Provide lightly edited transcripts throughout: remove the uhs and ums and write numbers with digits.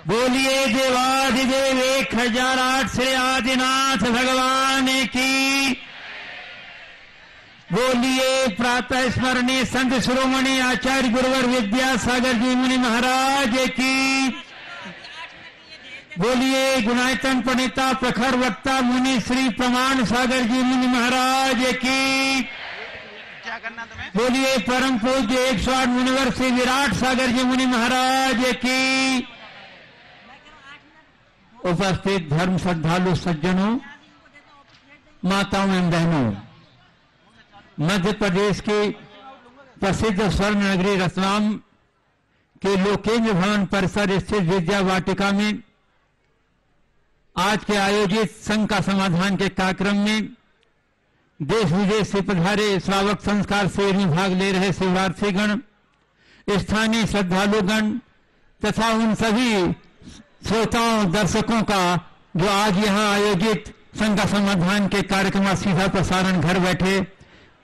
बोलिए देवाधिदेव 1008 श्री आदिनाथ भगवान की। बोलिए प्रातः स्मरणीय संत शिरोमणि आचार्य गुरुवर विद्यासागर जी मुनि महाराज की। बोलिए गुणायतन प्रणेता प्रखर वक्ता मुनि श्री प्रमाण सागर जी मुनि महाराज की। बोलिए परम पूज्य 108 मुनिवर श्री विराट सागर जी मुनि महाराज की। उपस्थित धर्म श्रद्धालु सज्जनों, माताओं एवं बहनों, मध्य प्रदेश की प्रसिद्ध स्वर्ण नगरी रतलाम के लोकेंद्र भवन परिसर स्थित विद्या वाटिका में आज के आयोजित संघ का समाधान के कार्यक्रम में देश विदेश से पधारे श्रावक संस्कार से भाग ले रहे शिवरात्रिगण, स्थानीय श्रद्धालुगण तथा उन सभी श्रोताओं दर्शकों का जो आज यहाँ आयोजित संघ का समाधान के कार्यक्रम का सीधा प्रसारण घर बैठे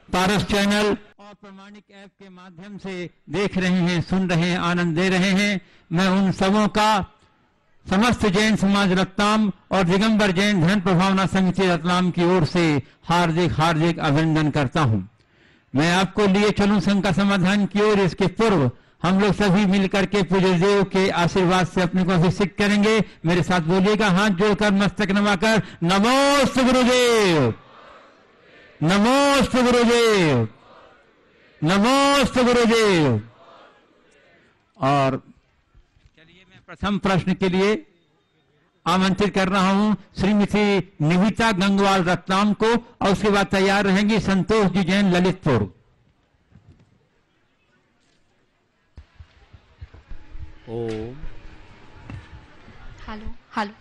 पारस चैनल और प्रमाणिक ऐप के माध्यम से देख रहे हैं, सुन रहे हैं, आनंद दे रहे हैं। मैं उन सबों का समस्त जैन समाज रतलाम और दिगंबर जैन धर्म प्रभावना समिति रतलाम की ओर से हार्दिक हार्दिक अभिनंदन करता हूं। मैं आपको लिए चलूं संघ का समाधान की ओर। इसके पूर्व हम लोग सभी मिलकर के पूज्य देव के आशीर्वाद से अपने को अभिषेक करेंगे। मेरे साथ बोलिएगा, हाथ जोड़कर मस्तक नवाकर, नमोस्तु गुरुदेव, नमोस्तु गुरुदेव, नमोस्तु गुरुदेव। और चलिए मैं प्रथम प्रश्न के लिए आमंत्रित कर रहा हूं श्रीमती निविता गंगवाल रतलाम को, और उसके बाद तैयार रहेंगी संतोष जी जैन ललितपुर। ओम। Hello hello.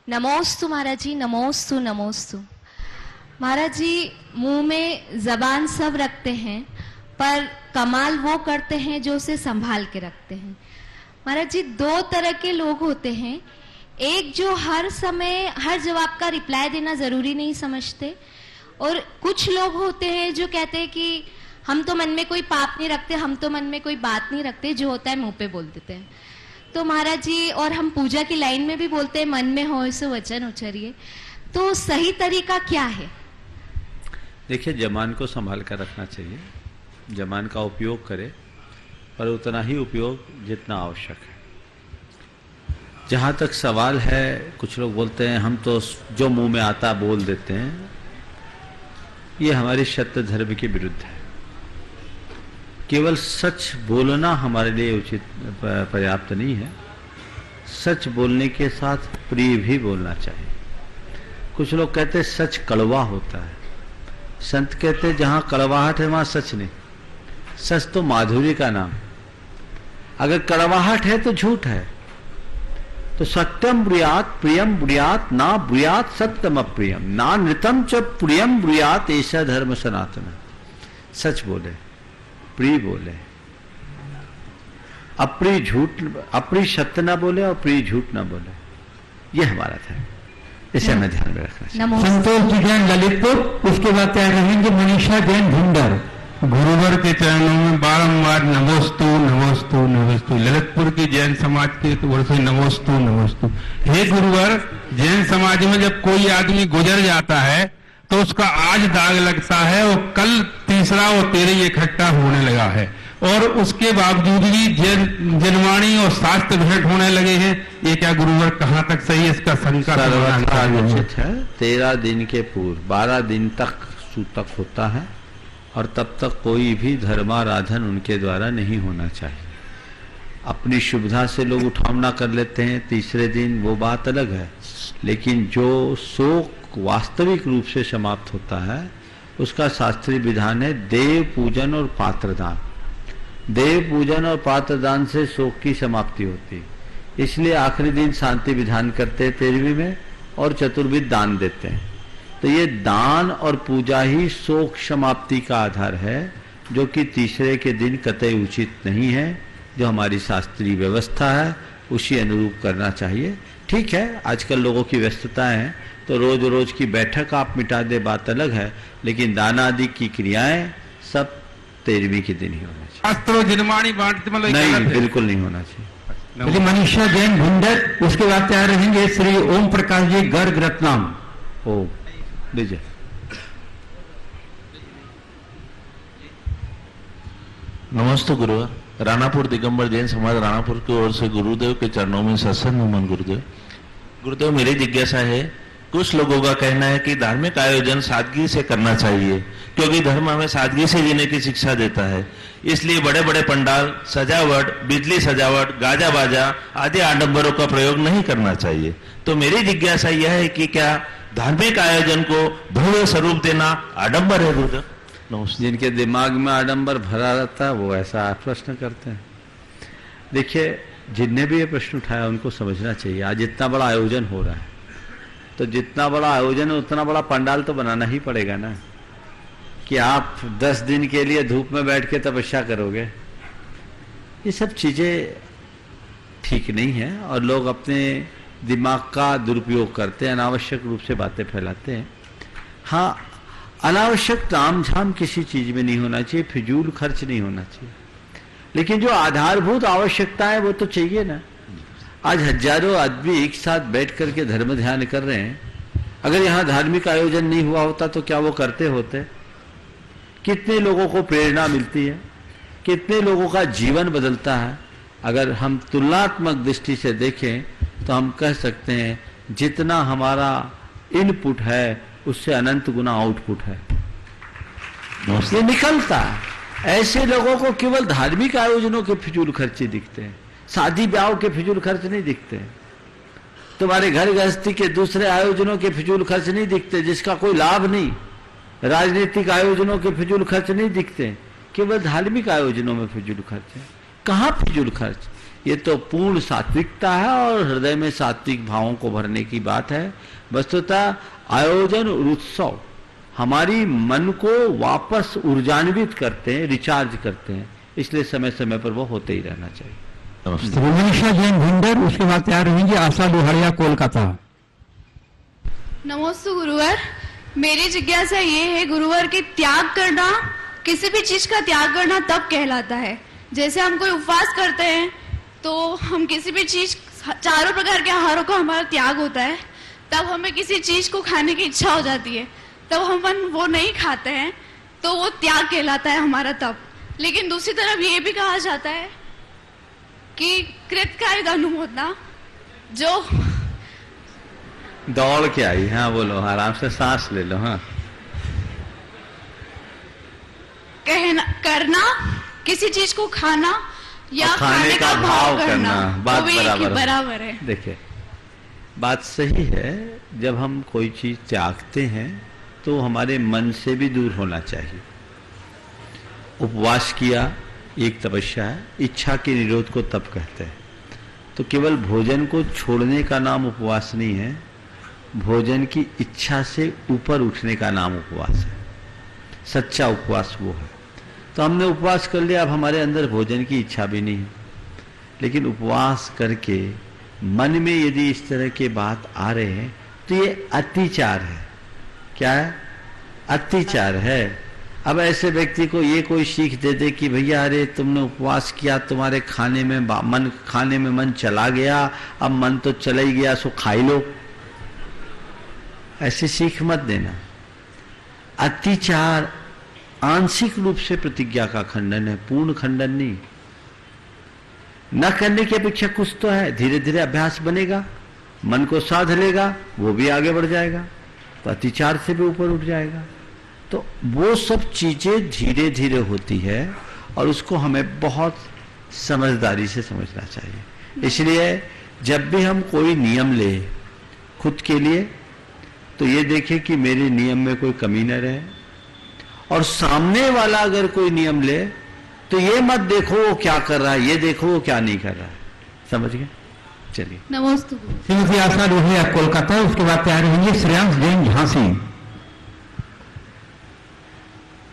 नमोस्तु महाराज जी, नमोस्तु नमोस्तु। महाराज जी, मुंह में जबान सब रखते हैं पर कमाल वो करते हैं जो उसे संभाल के रखते हैं। महाराज जी, दो तरह के लोग होते हैं, एक जो हर समय हर जवाब का रिप्लाई देना जरूरी नहीं समझते, और कुछ लोग होते हैं जो कहते हैं कि हम तो मन में कोई पाप नहीं रखते, हम तो मन में कोई बात नहीं रखते, जो होता है मुंह पे बोल देते हैं। तो महाराज जी, और हम पूजा की लाइन में भी बोलते हैं मन में हो सो वचन उचरिए, तो सही तरीका क्या है? देखिए, जबान को संभाल कर रखना चाहिए, जबान का उपयोग करे पर उतना ही उपयोग जितना आवश्यक है। जहाँ तक सवाल है, कुछ लोग बोलते हैं हम तो जो मुंह में आता बोल देते हैं, ये हमारी सत्य धर्म के विरुद्ध है। केवल सच बोलना हमारे लिए उचित पर्याप्त नहीं है, सच बोलने के साथ प्रिय भी बोलना चाहिए। कुछ लोग कहते हैं सच कड़वा होता है, संत कहते हैं जहां कड़वाहट है वहां सच नहीं। सच तो माधुर्य का नाम, अगर कड़वाहट है तो झूठ है। तो सत्यम ब्रूयात प्रियम ब्रूयात ना ब्रूयात सत्यम अप्रियम ना नृतम च प्रियम ब्रूयात ऐसा धर्म सनातन। सच बोले, प्रिय बोले, अप्रिय झूठ, अप्रिय सत्य ना बोले और प्रिय झूठ ना बोले, ये हमारा धर्म, इसे हमें ध्यान में रखना चाहिए। संतोष जी जैन ललितपुर, उसके बाद तैयार रहेंगे मनीषा जैन भुंडर। गुरुवर के चरणों में बारंबार नमोस्तु नमोस्तु नमोस्तु। ललितपुर की जैन समाज की ओर से नमोस्तु नमोस्तु। हे गुरुवर, जैन समाज में जब कोई आदमी गुजर जाता है तो उसका आज दाग लगता है और कल तीसरा और तेरह इकट्ठा होने लगा है, और उसके बावजूद भी जनवाणी और शास्त्र भेंट होने लगे हैं। ये क्या गुरुवर कहाँ तक सही है? इसका शंका सर्वोचित है। 13 दिन के पूर्व 12 दिन तक सूतक होता है, और तब तक कोई भी धर्माराधन उनके द्वारा नहीं होना चाहिए। अपनी सुविधा से लोग उठावना कर लेते हैं तीसरे दिन, वो बात अलग है, लेकिन जो शोक वास्तविक रूप से समाप्त होता है उसका शास्त्रीय विधान है देव पूजन और पात्रदान। देव पूजन और पात्रदान से शोक की समाप्ति होती है, इसलिए आखिरी दिन शांति विधान करते हैं 13वीं में, और चतुर्विध दान देते हैं। तो ये दान और पूजा ही शोक समाप्ति का आधार है, जो कि तीसरे के दिन कतई उचित नहीं है। जो हमारी शास्त्रीय व्यवस्था है उसी अनुरूप करना चाहिए। ठीक है, आजकल लोगों की व्यस्तता है, तो रोज रोज की बैठक आप मिटा दे, बात अलग है, लेकिन दान आदि की क्रियाएं सब 13वीं के दिन ही होना चाहिए। शास्त्रों जिनवाणी बांटते मतलब नहीं, बिल्कुल नहीं होना चाहिए। श्री मनीषा जैन भुंडर, उसके बाद तैयार रहेंगे श्री ओम प्रकाश जी गर्ग रत्नाम। ओम विजय। नमस्ते गुरुवर। रानापुर दिगंबर जैन समाज रानापुर की ओर से गुरुदेव के चरणों में सत्संग नमन। गुरुदेव, गुरुदेव मेरी जिज्ञासा है, कुछ लोगों का कहना है कि धार्मिक आयोजन सादगी से करना चाहिए क्योंकि धर्म हमें सादगी से जीने की शिक्षा देता है, इसलिए बड़े बड़े पंडाल, सजावट, बिजली सजावट, गाजा बाजा आदि आडंबरों का प्रयोग नहीं करना चाहिए। तो मेरी जिज्ञासा यह है कि क्या धार्मिक आयोजन को भव्य स्वरूप देना आडंबर है? गुरुदेव नमस्ते। जिनके दिमाग में आडंबर भरा रहता है वो ऐसा प्रश्न करते हैं। देखिए, जिनने भी ये प्रश्न उठाया उनको समझना चाहिए, आज इतना बड़ा आयोजन हो रहा है तो जितना बड़ा आयोजन है उतना बड़ा पंडाल तो बनाना ही पड़ेगा ना, कि आप 10 दिन के लिए धूप में बैठ के तपस्या करोगे। ये सब चीजें ठीक नहीं है और लोग अपने दिमाग का दुरुपयोग करते हैं, अनावश्यक रूप से बातें फैलाते हैं। हाँ, अनावश्यक तामझाम किसी चीज में नहीं होना चाहिए, फिजूल खर्च नहीं होना चाहिए, लेकिन जो आधारभूत आवश्यकता है वो तो चाहिए ना। आज हजारों आदमी एक साथ बैठ करके धर्म ध्यान कर रहे हैं, अगर यहाँ धार्मिक आयोजन नहीं हुआ होता तो क्या वो करते होते? कितने लोगों को प्रेरणा मिलती है, कितने लोगों का जीवन बदलता है। अगर हम तुलनात्मक दृष्टि से देखें तो हम कह सकते हैं जितना हमारा इनपुट है उससे अनंत गुना आउटपुट है, ये निकलता है। ऐसे लोगों को केवल धार्मिक आयोजनों के फिजूल खर्चे दिखते हैं, शादी ब्याह के फिजूल खर्च नहीं दिखते, तुम्हारे घर गृहस्थी के दूसरे आयोजनों के फिजूल खर्च नहीं दिखते जिसका कोई लाभ नहीं, राजनीतिक आयोजनों के फिजूल खर्च नहीं दिखते, केवल धार्मिक आयोजनों में फिजूल खर्च है। कहाँ फिजूल खर्च? ये तो पूर्ण सात्विकता है और हृदय में सात्विक भावों को भरने की बात है। वस्तुतः आयोजन और उत्सव हमारी मन को वापस ऊर्जान्वित करते हैं, रिचार्ज करते हैं, इसलिए समय समय पर वो होते ही रहना चाहिए। मनीषा जैन भुंडर, उसके बाद तैयार रहेंगे आशा लोहारिया कोलकाता। नमस्ते गुरुवर। मेरी जिज्ञासा ये है गुरुवर कि त्याग करना, किसी भी चीज का त्याग करना तब कहलाता है, जैसे हम कोई उपवास करते हैं तो हम किसी भी चीज, चारों प्रकार के आहारों का हमारा त्याग होता है, तब हमें किसी चीज को खाने की इच्छा हो जाती है, तब हम वो नहीं खाते हैं तो वो त्याग कहलाता है हमारा तब। लेकिन दूसरी तरफ ये भी कहा जाता है कि कृतकार्य अनुमोदना, जो दौड़ के आई, हाँ बोलो, आराम से सांस ले लो। हाँ, कहना, करना, किसी चीज को खाना या खाने का भाव करना, बात बराबर है। देखिए, बात सही है। जब हम कोई चीज त्यागते हैं तो हमारे मन से भी दूर होना चाहिए। उपवास किया, एक तपस्या है, इच्छा के निरोध को तप कहते हैं। तो केवल भोजन को छोड़ने का नाम उपवास नहीं है, भोजन की इच्छा से ऊपर उठने का नाम उपवास है। सच्चा उपवास वो है। तो हमने उपवास कर लिया, अब हमारे अंदर भोजन की इच्छा भी नहीं है, लेकिन उपवास करके मन में यदि इस तरह के बात आ रहे हैं तो ये अतिचार है। क्या है? अतिचार है। अब ऐसे व्यक्ति को ये कोई सीख दे दे कि भैया अरे तुमने उपवास किया, तुम्हारे खाने में मन चला गया, अब मन तो चला ही गया, सो खा ही लो, ऐसी सीख मत देना। अतिचार आंशिक रूप से प्रतिज्ञा का खंडन है, पूर्ण खंडन नहीं। न करने की अपेक्षा कुछ तो है, धीरे धीरे अभ्यास बनेगा, मन को साध लेगा, वो भी आगे बढ़ जाएगा, तो अतिचार से भी ऊपर उठ जाएगा। तो वो सब चीजें धीरे धीरे होती है और उसको हमें बहुत समझदारी से समझना चाहिए। इसलिए जब भी हम कोई नियम ले खुद के लिए तो ये देखें कि मेरे नियम में कोई कमी न रहे, और सामने वाला अगर कोई नियम ले तो ये मत देखो वो क्या कर रहा है, ये देखो वो क्या नहीं कर रहा है। समझ गए? चलिए। नमस्ते। श्रीमती आशा लोहिया कोलकाता, उसके बाद तैयार रहेंगे श्रेयांश जैन झांसी।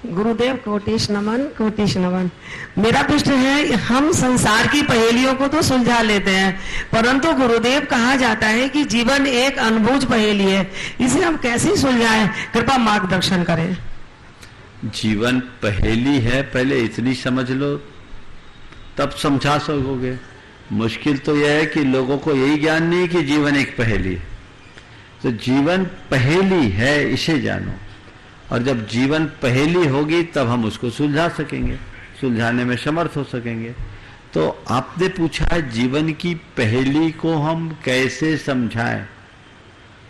गुरुदेव कोटिश नमन, कोटिश नमन। मेरा प्रश्न है, हम संसार की पहेलियों को तो सुलझा लेते हैं, परंतु गुरुदेव कहा जाता है कि जीवन एक अनबूझ पहेली है, इसे हम कैसे सुलझाएं? कृपा मार्गदर्शन करें। जीवन पहेली है, पहले इतनी समझ लो तब समझा सकोगे। मुश्किल तो यह है कि लोगों को यही ज्ञान नहीं कि जीवन एक पहेली है। तो जीवन पहेली है इसे जानो, और जब जीवन पहेली होगी तब हम उसको सुलझा सकेंगे, सुलझाने में समर्थ हो सकेंगे। तो आपने पूछा है जीवन की पहेली को हम कैसे समझाएं?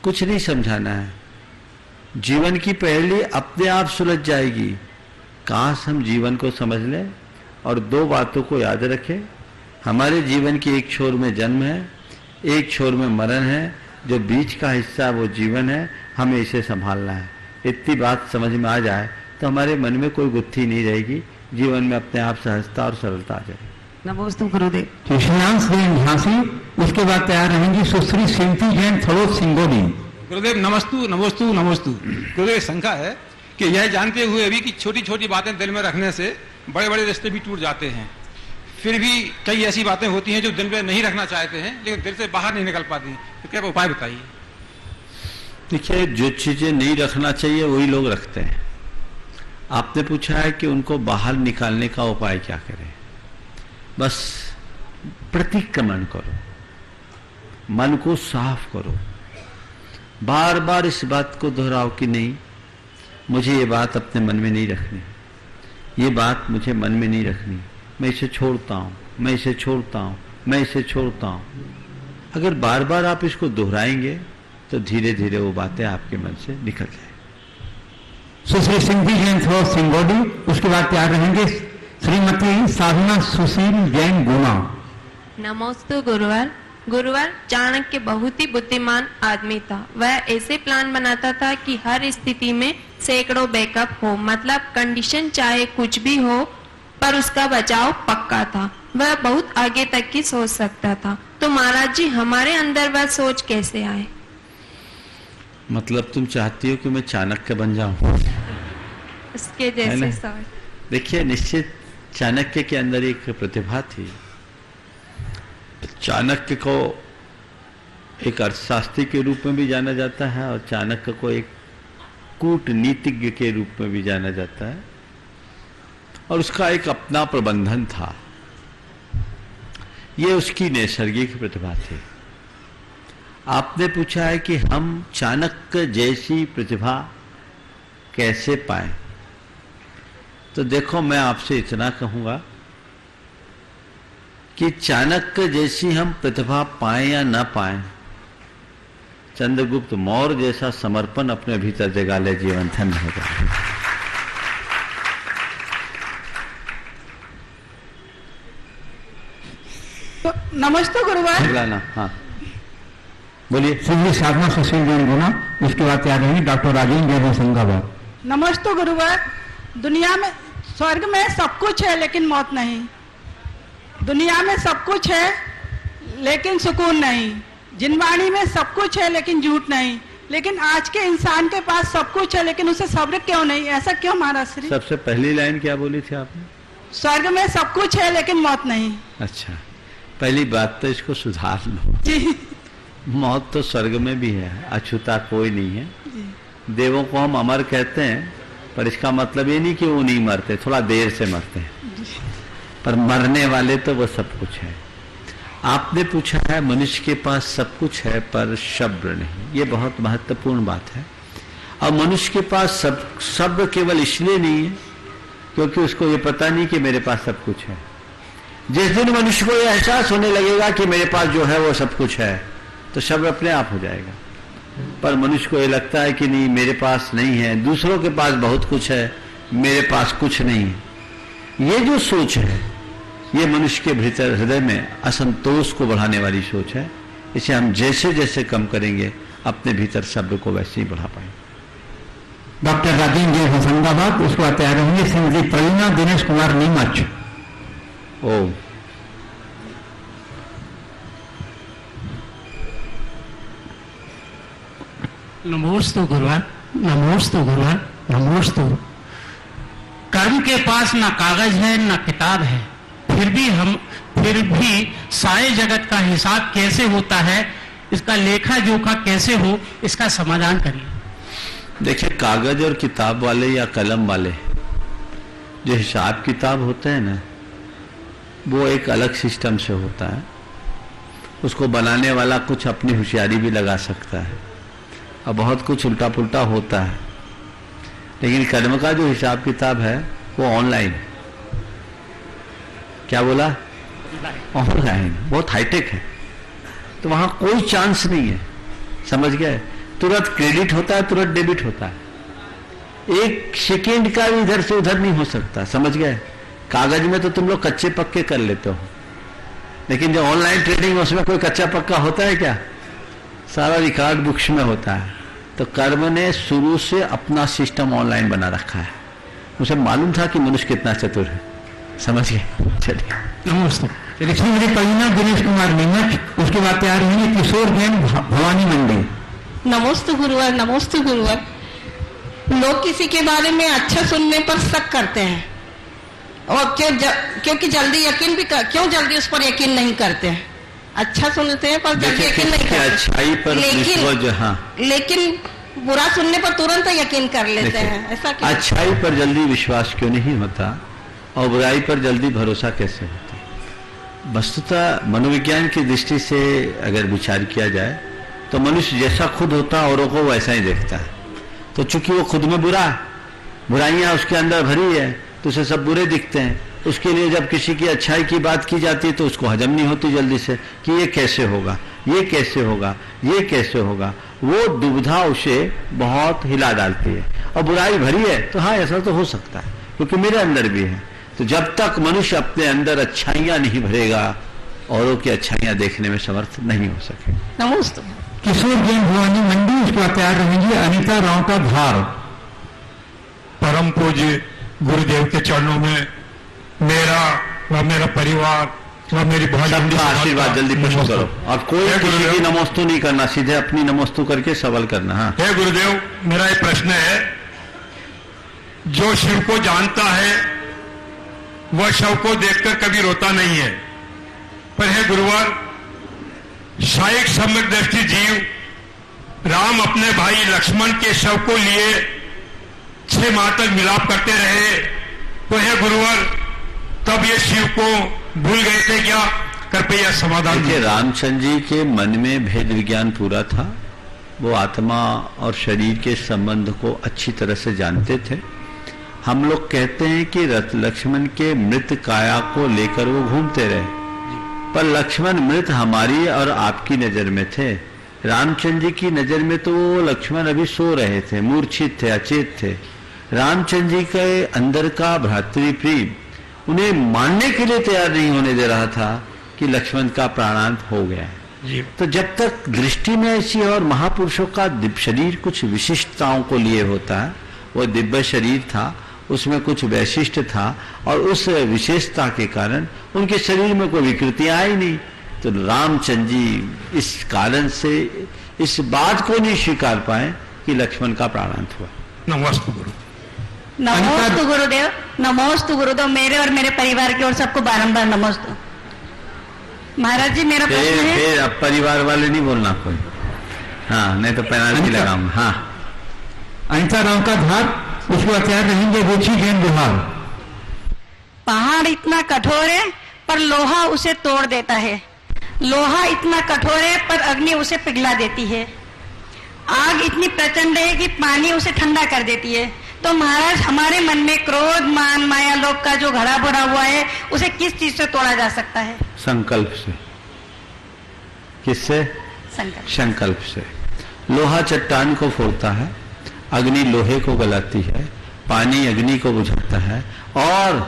कुछ नहीं समझाना है, जीवन की पहेली अपने आप सुलझ जाएगी। काश हम जीवन को समझ लें और दो बातों को याद रखें। हमारे जीवन की एक छोर में जन्म है, एक छोर में मरण है, जो बीच का हिस्सा वो जीवन है, हमें इसे संभालना है। इतनी बात समझ में आ जाए तो हमारे मन में कोई गुत्थी नहीं रहेगी, जीवन में अपने आप सहजता और सरलता आ जाएगी। नमोस्तु गुरुदेव। कृष्णांश जैन झांसी, उसके बाद तैयार रहेंगी सुश्री सिंती जैन थलोद सिंगोली। गुरुदेव नमस्तु नमस्तु नमस्तु। गुरुदेव शंका है कि यह जानते हुए भी कि छोटी छोटी बातें दिल में रखने से बड़े बड़े रिश्ते भी टूट जाते हैं, फिर भी कई ऐसी बातें होती हैं जो दिल में नहीं रखना चाहते हैं लेकिन दिल से बाहर नहीं निकल पाती, तो क्या उपाय बताइए? देखिए, जो चीजें नहीं रखना चाहिए वही लोग रखते हैं। आपने पूछा है कि उनको बाहर निकालने का उपाय क्या करें। बस प्रतिक्रमण करो, मन को साफ करो, बार बार इस बात को दोहराओ कि नहीं, मुझे ये बात अपने मन में नहीं रखनी, ये बात मुझे मन में नहीं रखनी, मैं इसे छोड़ता हूं, मैं इसे छोड़ता हूं, मैं इसे छोड़ता हूं। अगर बार बार आप इसको दोहराएंगे तो धीरे धीरे वो बातें आपके मन से निकल जाएंगी। सुश्री सिंधी जैन थलोद सिंगोली, उसके बाद तैयार रहेंगे श्रीमती साधना सुशील जैन गुना। नमोस्तु गुरुवर। गुरुवर, चाणक्य बहुत ही बुद्धिमान आदमी था। वह ऐसे प्लान बनाता था कि हर स्थिति में सैकड़ों बैकअप हो, मतलब कंडीशन चाहे कुछ भी हो पर उसका बचाव पक्का था। वह बहुत आगे तक की सोच सकता था। तो महाराज जी, हमारे अंदर वह सोच कैसे आए? मतलब तुम चाहती हो कि मैं चाणक्य बन जाऊं? उसके जैसे सोच। देखिए, निश्चित चाणक्य के अंदर एक प्रतिभा थी। चाणक्य को एक अर्थशास्त्री के रूप में भी जाना जाता है और चाणक्य को एक कूटनीतिज्ञ के रूप में भी जाना जाता है, और उसका एक अपना प्रबंधन था। ये उसकी नैसर्गिक प्रतिभा थी। आपने पूछा है कि हम चाणक्य जैसी प्रतिभा कैसे पाएं, तो देखो, मैं आपसे इतना कहूंगा कि चाणक्य जैसी हम प्रतिभा पाएं या ना पाएं, चंद्रगुप्त मौर्य जैसा समर्पण अपने भीतर जगा ले, जीवन धन्य हो जाए। तो नमस्ते गुरुवार। ना, हाँ बोलिए। श्री साधना सुशील जैन गुना, उसके बाद तैयार रहेंगे डॉक्टर राजेंद्र जैन सिंगाबाद। नमस्ते गुरुवार। दुनिया में, स्वर्ग में सब कुछ है लेकिन मौत नहीं, दुनिया में सब कुछ है लेकिन सुकून नहीं, जिनवाणी में सब कुछ है लेकिन झूठ नहीं, लेकिन आज के इंसान के पास सब कुछ है लेकिन उसे सब्र क्यों नहीं? ऐसा क्यों महाराज श्री? सबसे पहली लाइन क्या बोली थी आपने? स्वर्ग में सब कुछ है लेकिन मौत नहीं। अच्छा, पहली बात तो इसको सुधार लो जी। मौत तो स्वर्ग में भी है, अछूता कोई नहीं है। देवों को हम अमर कहते हैं, पर इसका मतलब ये नहीं कि वो नहीं मरते, थोड़ा देर से मरते हैं, पर मरने वाले तो वो सब कुछ है। आपने पूछा है मनुष्य के पास सब कुछ है पर शब्द नहीं, ये बहुत महत्वपूर्ण बात है। और मनुष्य के पास शब्द केवल इसलिए नहीं है क्योंकि उसको ये पता नहीं कि मेरे पास सब कुछ है। जिस दिन मनुष्य को ये एहसास होने लगेगा कि मेरे पास जो है वो सब कुछ है, तो शब्द अपने आप हो जाएगा। पर मनुष्य को ये लगता है कि नहीं, मेरे पास नहीं है, दूसरों के पास बहुत कुछ है, मेरे पास कुछ नहीं है। ये जो सोच है, ये मनुष्य के भीतर हृदय में असंतोष को बढ़ाने वाली सोच है। इसे हम जैसे जैसे कम करेंगे, अपने भीतर शब्द को वैसे ही बढ़ा पाएंगे। डॉक्टर राजेंद्र जैन होशंगाबाद, उसके बाद तैयार रहेंगे श्रीमती प्रवीणा दिनेश कुमार नीमच। ओम। नमोस्तु गुरुवार, नमोस्तु गुरुवार, नमोस्तु। कर्म के पास ना कागज है ना किताब है, फिर भी सारे जगत का हिसाब कैसे होता है, इसका लेखा जोखा कैसे हो, इसका समाधान करिए। देखिए, कागज और किताब वाले या कलम वाले जो हिसाब किताब होते हैं ना, वो एक अलग सिस्टम से होता है। उसको बनाने वाला कुछ अपनी होशियारी भी लगा सकता है और बहुत कुछ उल्टा पुल्टा होता है, लेकिन कर्म का जो हिसाब किताब है वो ऑनलाइन। क्या बोला? ऑनलाइन, बहुत हाईटेक है, तो वहां कोई चांस नहीं है, समझ गए? तुरंत क्रेडिट होता है, तुरंत डेबिट होता है, एक सेकेंड का भी इधर से उधर नहीं हो सकता, समझ गए? कागज में तो तुम लोग कच्चे पक्के कर लेते हो, लेकिन जो ऑनलाइन ट्रेडिंग उसमें कोई कच्चा पक्का होता है क्या? सारा रिकॉर्ड बुक्स में होता है। तो कर्म ने शुरू से अपना सिस्टम ऑनलाइन बना रखा है। मुझे मालूम था कि मनुष्य कितना चतुर है, समझ गए? चलिए नमस्ते। श्रीमती कविना दिनेश कुमार नीमच, उसके बाद तैयार होंगे किशोर जैन भवानी मंडी। नमोस्तु गुरुवर, नमोस्तु गुरुवर। लोग किसी के बारे में अच्छा सुनने पर शक करते हैं और क्योंकि जल्दी यकीन भी क्यों जल्दी उस पर यकीन नहीं करते हैं? अच्छा सुनते हैं पर जल्दी यकीन नहीं करते, अच्छाई पर लेकिन बुरा सुनने पर तुरंत यकीन कर लेते हैं, ऐसा क्यों? अच्छाई पर जल्दी विश्वास क्यों नहीं होता और बुराई पर जल्दी भरोसा कैसे होता? वस्तुतः मनोविज्ञान की दृष्टि से अगर विचार किया जाए तो मनुष्य जैसा खुद होता है औरों को वैसा ही देखता है। तो चूंकि वो खुद में बुरा, बुराइयां उसके अंदर भरी है, तो उसे सब बुरे दिखते हैं। उसके लिए जब किसी की अच्छाई की बात की जाती है तो उसको हजम नहीं होती जल्दी से कि ये कैसे होगा, ये कैसे होगा, ये कैसे होगा। वो दुविधा उसे बहुत हिला डालती है। और बुराई भरी है तो हाँ ऐसा तो हो सकता है क्योंकि मेरे अंदर भी है। तो जब तक मनुष्य अपने अंदर अच्छाइयां नहीं भरेगा औरों की अच्छाइयां देखने में समर्थ नहीं हो सके। नमस्ते। किशोर जैन भवानी मंडी, उसके बाद तैयार रहेंगी अनिता राव का धार। परम पूज्य गुरुदेव के चरणों में मेरा व मेरा परिवार व मेरी बहुत आशीर्वाद जल्दी पुष्प करो और कोई किसी की नमोस्तु नहीं करना, सीधे अपनी नमोस्तु करके सवाल करना। हाँ। हे गुरुदेव, मेरा एक प्रश्न है, जो शिव को जानता है वह शव को देखकर कभी रोता नहीं है, पर हे गुरुवर, शायक सम्यक दृष्टि जीव राम अपने भाई लक्ष्मण के शव को लिए 6 माह तक मिलाप करते रहे, तो हे गुरुवर तब ये शिव को भूल गए थे क्या? कृपया समाधान दीजिए। रामचंद्र जी के मन में भेद विज्ञान पूरा था, वो आत्मा और शरीर के संबंध को अच्छी तरह से जानते थे। हम लोग कहते हैं कि रथ लक्ष्मण के मृत काया को लेकर वो घूमते रहे, पर लक्ष्मण मृत हमारी और आपकी नजर में थे। रामचंद्र जी की नजर में तो वो लक्ष्मण अभी सो रहे थे, मूर्छित थे, अचेत थे। रामचंद्र जी के अंदर का भ्रातृप्रेम उन्हें मानने के लिए तैयार नहीं होने दे रहा था कि लक्ष्मण का प्राणांत हो गया है। तो जब तक दृष्टि में ऐसी और महापुरुषों का दिव्य शरीर कुछ विशिष्टताओं को लिए होता है, वो दिव्य शरीर था, उसमें कुछ वैशिष्ट था और उस विशेषता के कारण उनके शरीर में कोई विकृतियां आई नहीं। तो रामचंद्र जी इस कारण से इस बात को नहीं स्वीकार पाए कि लक्ष्मण का प्राणांत हुआ। नमस्ते गुरु। नमोस्तु गुरुदेव, नमोस्तु गुरुदेव। मेरे और मेरे परिवार की ओर सबको बारंबार नमोस्तु। महाराज जी मेरा प्रश्न है, फिर अब परिवार वाले नहीं बोलना कोई, हाँ नहीं तो पेनाल्टी लगाऊंगा। हाँ। अनिता राव का धार, उसको तैयार रहेंगे रुचि जैन बिहार। पहाड़ इतना कठोर है पर लोहा उसे तोड़ देता है, लोहा इतना कठोर है पर अग्नि उसे पिघला देती है, आग इतनी प्रचंड है कि पानी उसे ठंडा कर देती है। तो महाराज हमारे मन में क्रोध, मान, माया लोभ का जो घड़ा भरा हुआ है उसे किस चीज से तोड़ा जा सकता है? संकल्प से। किससे? संकल्प से। लोहा चट्टान को फोड़ता है, अग्नि लोहे को गलाती है, पानी अग्नि को बुझाता है और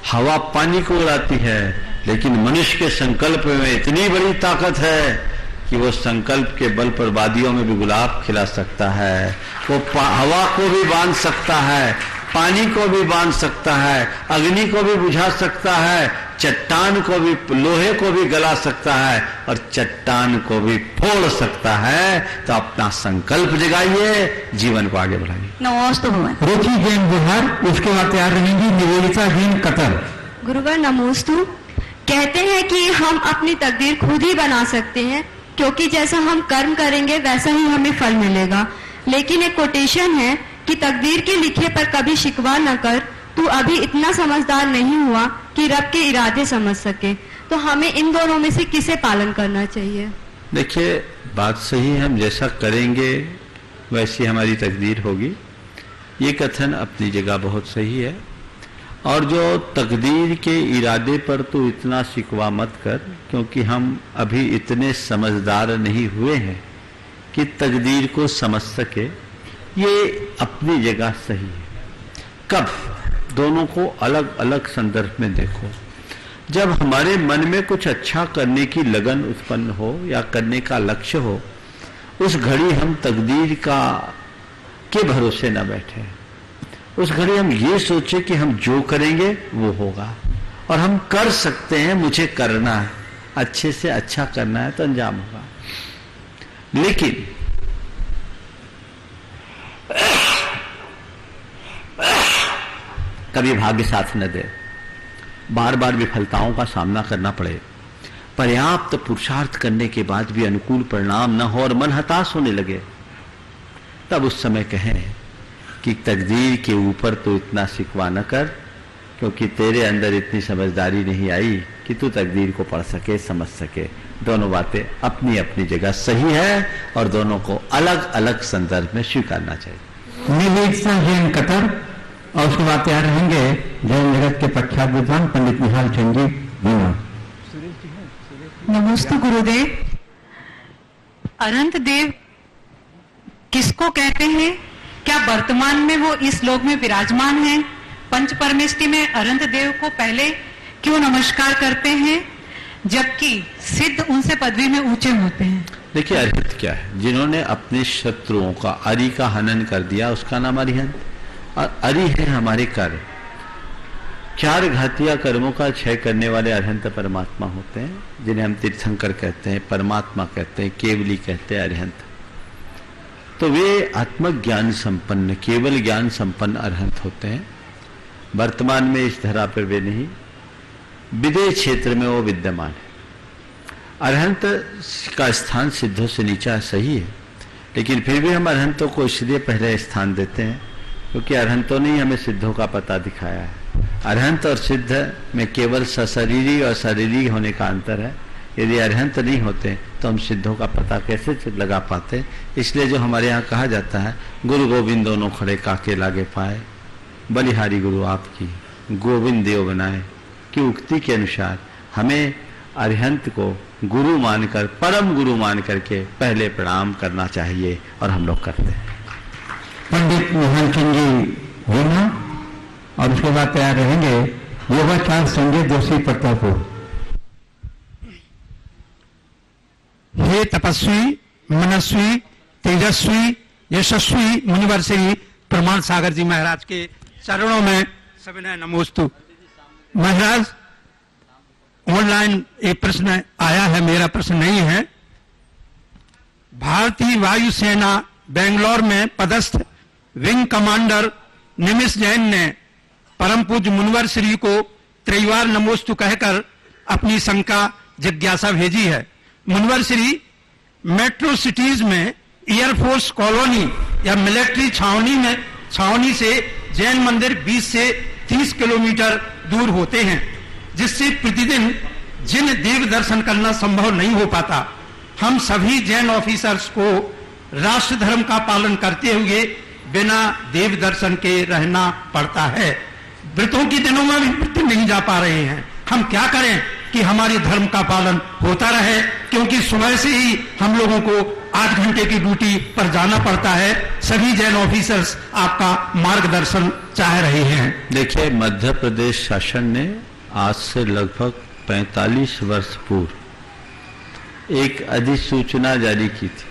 हवा पानी को उड़ाती है। लेकिन मनुष्य के संकल्प में इतनी बड़ी ताकत है कि वो संकल्प के बल पर वादियों में भी गुलाब खिला सकता है, वो हवा को भी बांध सकता है, पानी को भी बांध सकता है, अग्नि को भी बुझा सकता है, चट्टान को भी, लोहे को भी गला सकता है और चट्टान को भी फोड़ सकता है। तो अपना संकल्प जगाइए, जीवन को आगे बढ़ाइए। नमोस्तु भगवान। रुचि जैन बिहार, उसके बाद तैयार रहेंगी निवेदिता जैन कतर। गुरुवर नमोस्तु। कहते हैं कि हम अपनी तकदीर खुद ही बना सकते हैं, क्योंकि जैसा हम कर्म करेंगे वैसा ही हमें फल मिलेगा। लेकिन एक कोटेशन है कि तकदीर के लिखे पर कभी शिकवा न कर, तू अभी इतना समझदार नहीं हुआ कि रब के इरादे समझ सके। तो हमें इन दोनों में से किसे पालन करना चाहिए? देखिए, बात सही है, हम जैसा करेंगे वैसी हमारी तकदीर होगी। ये कथन अपनी जगह बहुत सही है। और जो तकदीर के इरादे पर तो इतना शिकवा मत कर, क्योंकि हम अभी इतने समझदार नहीं हुए हैं कि तकदीर को समझ सके, ये अपनी जगह सही है। कब? दोनों को अलग अलग संदर्भ में देखो। जब हमारे मन में कुछ अच्छा करने की लगन उत्पन्न हो या करने का लक्ष्य हो, उस घड़ी हम तकदीर के भरोसे न बैठे। उस घड़ी हम ये सोचे कि हम जो करेंगे वो होगा, और हम कर सकते हैं, मुझे करना है, अच्छे से अच्छा करना है तो अंजाम होगा। लेकिन कभी भाग्य साथ न दे, बार बार विफलताओं का सामना करना पड़े, पर्याप्त पुरुषार्थ करने के बाद भी अनुकूल परिणाम न हो और मन हताश होने लगे, तब उस समय कहें कि तकदीर के ऊपर तो इतना शिकवा न कर, क्योंकि तेरे अंदर इतनी समझदारी नहीं आई कि तू तकदीर को पढ़ सके, समझ सके। दोनों बातें अपनी अपनी जगह सही है और दोनों को अलग अलग संदर्भ में स्वीकारना चाहिए। कतर और उसके बाद तैयार रहेंगे जैन जगत के प्रख्यात विद्वान पंडित निहाल चंद जी वीणा। नमस्ते गुरुदेव। अनंत देव किसको कहते हैं? क्या वर्तमान में वो इस लोक में विराजमान हैं? पंच परमेष्टि में अनंत देव को पहले क्यों नमस्कार करते हैं, जबकि सिद्ध उनसे पदवी में ऊंचे होते हैं? देखिए, अरिहंत क्या है? जिन्होंने अपने शत्रुओं का, अरि का हनन कर दिया, उसका नाम अरिहंत। और अरि है हमारे कर्म, 4 घातिया कर्मों का क्षय करने वाले अरिहंत परमात्मा होते हैं, जिन्हें हम तीर्थंकर कहते हैं, परमात्मा कहते हैं, केवली कहते हैं, अरिहंत। तो वे आत्मज्ञान संपन्न, केवल ज्ञान संपन्न अरिहंत होते हैं। वर्तमान में इस धरा पर वे नहीं, विदेह क्षेत्र में वो विद्यमान है। अरिहंत का स्थान सिद्धों से नीचा सही है, लेकिन फिर भी हम अरिहंतों को इसलिए पहले स्थान देते हैं क्योंकि अरिहंतों ने ही हमें सिद्धों का पता दिखाया है। अरिहंत और सिद्ध में केवल सशरीरी और शरीरी होने का अंतर है। यदि अरिहंत नहीं होते तो हम सिद्धों का पता कैसे लगा पाते? इसलिए जो हमारे यहाँ कहा जाता है, गुरु गोविंद दोनों खड़े काके लागे पाए, बलिहारी गुरु आपकी गोविंद देव बनाए, की उक्ति के अनुसार हमें अरिहंत को गुरु मानकर, परम गुरु मान करके पहले प्रणाम करना चाहिए, और हम लोग करते हैं। पंडित निहाल चंद जी वीणा और उसके बाद तैयार रहेंगे योगाचार्य संजय जोशी प्रतापपुर। हे तपस्वी, मनस्वी, तेजस्वी, यशस्वी मुनिवर श्री प्रमाण सागर जी महाराज के चरणों में सविनय नमोस्तु। महाराज, ऑनलाइन एक प्रश्न आया है, मेरा प्रश्न नहीं है। भारतीय वायुसेना बेंगलोर में पदस्थ विंग कमांडर निमिष जैन ने परम पूज्य मुनिवर श्री को त्रिवार नमोस्तु कहकर अपनी शंका जिज्ञासा भेजी है। मुनिवर श्री, मेट्रो सिटीज में एयरफोर्स कॉलोनी या मिलिट्री छावनी से जैन मंदिर 20 से 30 किलोमीटर दूर होते हैं, जिससे प्रतिदिन जिन देव दर्शन करना संभव नहीं हो पाता। हम सभी जैन ऑफिसर्स को राष्ट्र धर्म का पालन करते हुए बिना देव दर्शन के रहना पड़ता है। व्रतों के दिनों में भी व्रत नहीं जा पा रहे हैं। हम क्या करें कि हमारे धर्म का पालन होता रहे, क्योंकि सुबह से ही हम लोगों को 8 घंटे की ड्यूटी पर जाना पड़ता है। सभी जैन ऑफिसर्स आपका मार्गदर्शन चाह रहे हैं। देखिए, मध्य प्रदेश शासन ने आज से लगभग 45 वर्ष पूर्व एक अधिसूचना जारी की थी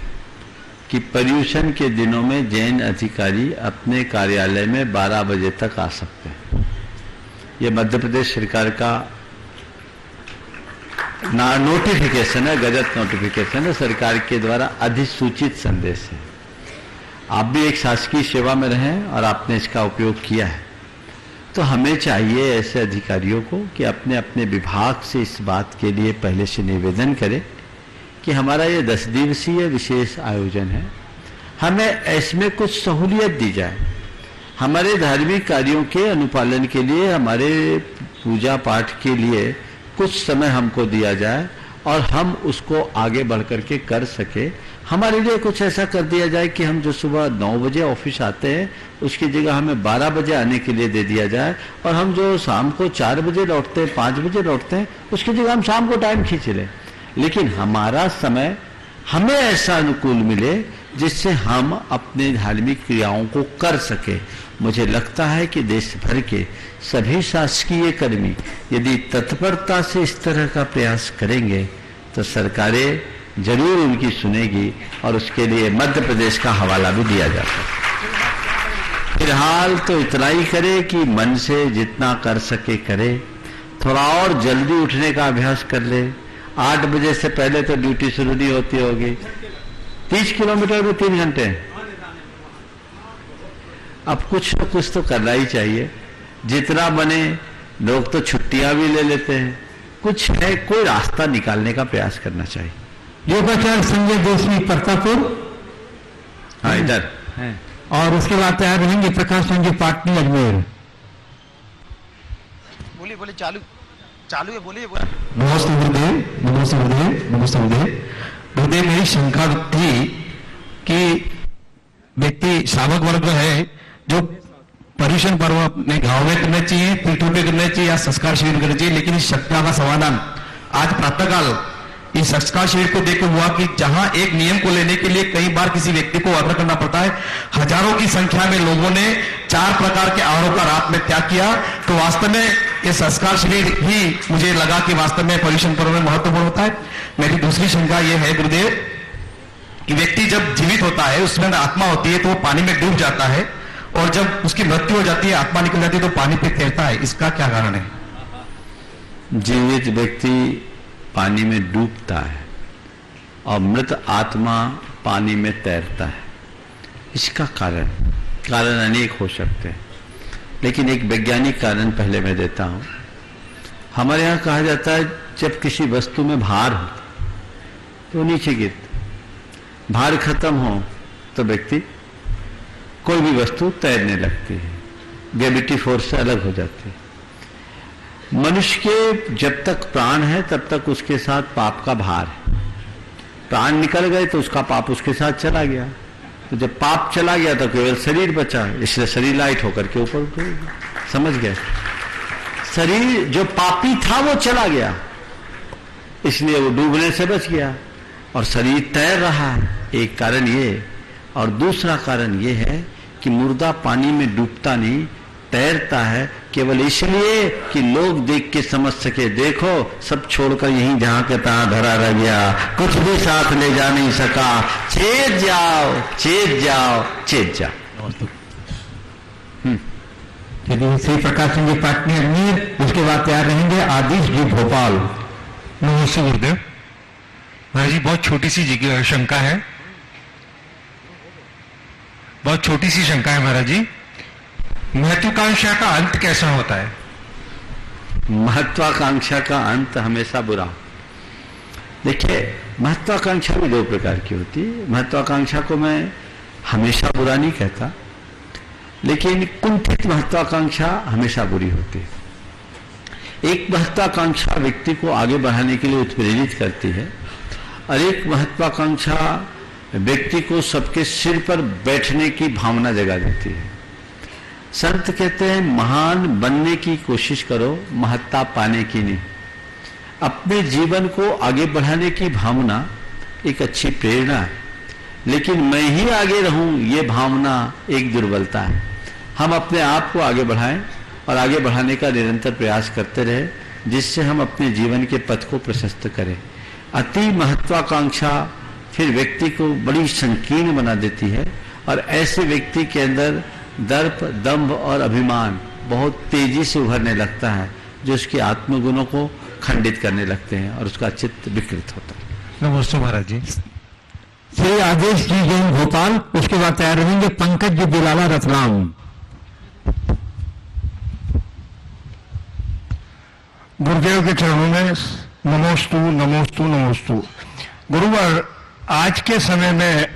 कि पर्यूषण के दिनों में जैन अधिकारी अपने कार्यालय में 12 बजे तक आ सकते हैं। ये मध्य प्रदेश सरकार का नोटिफिकेशन है, गजट नोटिफिकेशन है, सरकार के द्वारा अधिसूचित संदेश है। आप भी एक शासकीय सेवा में रहें और आपने इसका उपयोग किया है, तो हमें चाहिए ऐसे अधिकारियों को कि अपने अपने विभाग से इस बात के लिए पहले से निवेदन करें कि हमारा ये 10 दिवसीय विशेष आयोजन है, हमें इसमें कुछ सहूलियत दी जाए। हमारे धार्मिक कार्यों के अनुपालन के लिए, हमारे पूजा पाठ के लिए कुछ समय हमको दिया जाए और हम उसको आगे बढ़ करके कर सके। हमारे लिए कुछ ऐसा कर दिया जाए कि हम जो सुबह 9 बजे ऑफिस आते हैं उसकी जगह हमें 12 बजे आने के लिए दे दिया जाए, और हम जो शाम को 4 बजे लौटते हैं, 5 बजे लौटते हैं, उसकी जगह हम शाम को टाइम खींच लें। लेकिन हमारा समय हमें ऐसा अनुकूल मिले जिससे हम अपने धार्मिक क्रियाओं को कर सके। मुझे लगता है कि देश भर के सभी शासकीय कर्मी यदि तत्परता से इस तरह का प्रयास करेंगे तो सरकारें जरूर उनकी सुनेगी, और उसके लिए मध्य प्रदेश का हवाला भी दिया जाता है। फिलहाल तो इतना ही करे कि मन से जितना कर सके करे, थोड़ा और जल्दी उठने का अभ्यास कर ले। 8 बजे से पहले तो ड्यूटी शुरू नहीं होती होगी। 30 किलोमीटर में 3 घंटे, अब कुछ न कुछ तो करना ही चाहिए। जितना बने, लोग तो छुट्टियां भी ले लेते हैं, कुछ है कोई रास्ता निकालने का प्रयास करना चाहिए। योगाचार्य संजय देशवी परतापुर, हाँ इधर है, और उसके बाद तैयार रहेंगे प्रकाश संजय पाटनी अजमेर। बोलिए बोलिए, चालू चालू है, बोलिए। नमस्ते गुरुदेव, नमस्ते गुरुदेव, नमस्ते गुरुदेव। गुरुदेव, मेरी शंका थी कि व्यक्ति सावक वर्ग है जो पर्यूषण पर्व अपने गांव में करना चाहिए, पीठों पे करना चाहिए या संस्कार शिविर करना चाहिए, लेकिन इस शंका का समाधान आज प्रातःकाल इस संस्कार शिविर को देखकर हुआ कि जहां एक नियम को लेने के लिए कई बार किसी व्यक्ति को आग्रह करना पड़ता है। हजारों की संख्या में लोगों ने 4 प्रकार के आहारों का रात में त्याग किया। तो वास्तव में ये संस्कार शिविर ही मुझे लगा कि वास्तव में पर्यूषण पर्व में महत्वपूर्ण होता है। मेरी दूसरी शंका यह है गुरुदेव कि व्यक्ति जब जीवित होता है उसमें आत्मा होती है तो वो पानी में डूब जाता है, और जब उसकी मृत्यु हो जाती है, आत्मा निकल जाती है, तो पानी पे तैरता है। इसका क्या कारण है? जीवित व्यक्ति पानी में डूबता है और मृत आत्मा पानी में तैरता है। इसका कारण अनेक हो सकते हैं, लेकिन एक वैज्ञानिक कारण पहले मैं देता हूं। हमारे यहां कहा जाता है जब किसी वस्तु में भार हो तो नीचे गिरता, भार खत्म हो तो व्यक्ति कोई भी वस्तु तैरने लगती है, ग्रेविटी फोर्स से अलग हो जाती है। मनुष्य के जब तक प्राण है तब तक उसके साथ पाप का भार है। प्राण निकल गए तो उसका पाप उसके साथ चला गया, तो जब पाप चला गया तो केवल शरीर बचा, इसलिए शरीर लाइट होकर के ऊपर उठ गया। समझ गए? शरीर जो पापी था वो चला गया, इसलिए वो डूबने से बच गया और शरीर तैर रहा है। एक कारण ये, और दूसरा कारण ये है कि मुर्दा पानी में डूबता नहीं, तैरता है, केवल इसलिए कि लोग देख के समझ सके, देखो सब छोड़कर यहीं जहां के तहां धरा रह गया, कुछ भी साथ ले जा नहीं सका, चेत जाओ चेत जाओ चेत जाओ। चलिए, श्री प्रकाश सिंह जी पाटनी अजमेर, उसके बाद तैयार रहेंगे आदिश जी भोपाल। नमस्ते गुरुदेव। महाराज जी, बहुत छोटी सी शंका है, बहुत छोटी सी शंका है महाराज जी। महत्वाकांक्षा का अंत कैसा होता है? महत्वाकांक्षा का अंत हमेशा बुरा। देखिए, महत्वाकांक्षा भी 2 प्रकार की होती है। महत्वाकांक्षा को मैं हमेशा बुरा नहीं कहता, लेकिन कुंठित महत्वाकांक्षा हमेशा बुरी होती है। एक महत्वाकांक्षा व्यक्ति को आगे बढ़ाने के लिए उत्प्रेरित करती है, और एक महत्वाकांक्षा व्यक्ति को सबके सिर पर बैठने की भावना जगा देती है। संत कहते हैं महान बनने की कोशिश करो, महत्ता पाने की नहीं। अपने जीवन को आगे बढ़ाने की भावना एक अच्छी प्रेरणा है, लेकिन मैं ही आगे रहूं ये भावना एक दुर्बलता है। हम अपने आप को आगे बढ़ाएं और आगे बढ़ाने का निरंतर प्रयास करते रहे, जिससे हम अपने जीवन के पथ को प्रशस्त करें। अति महत्वाकांक्षा फिर व्यक्ति को बड़ी संकीर्ण बना देती है, और ऐसे व्यक्ति के अंदर दर्प, दंभ और अभिमान बहुत तेजी से उभरने लगता है, जो उसके आत्मगुणों को खंडित करने लगते हैं और उसका चित्त विकृत होता है। नमस्ते महाराज जी। श्री आदेश जी जैन भोपाल, उसके बाद तैयार रहेंगे पंकज जी बिलाला रतलाम। गुरुदेव के चरणों में नमोस्तु नमोस्तु नमोस्तु। गुरुवर, आज के समय में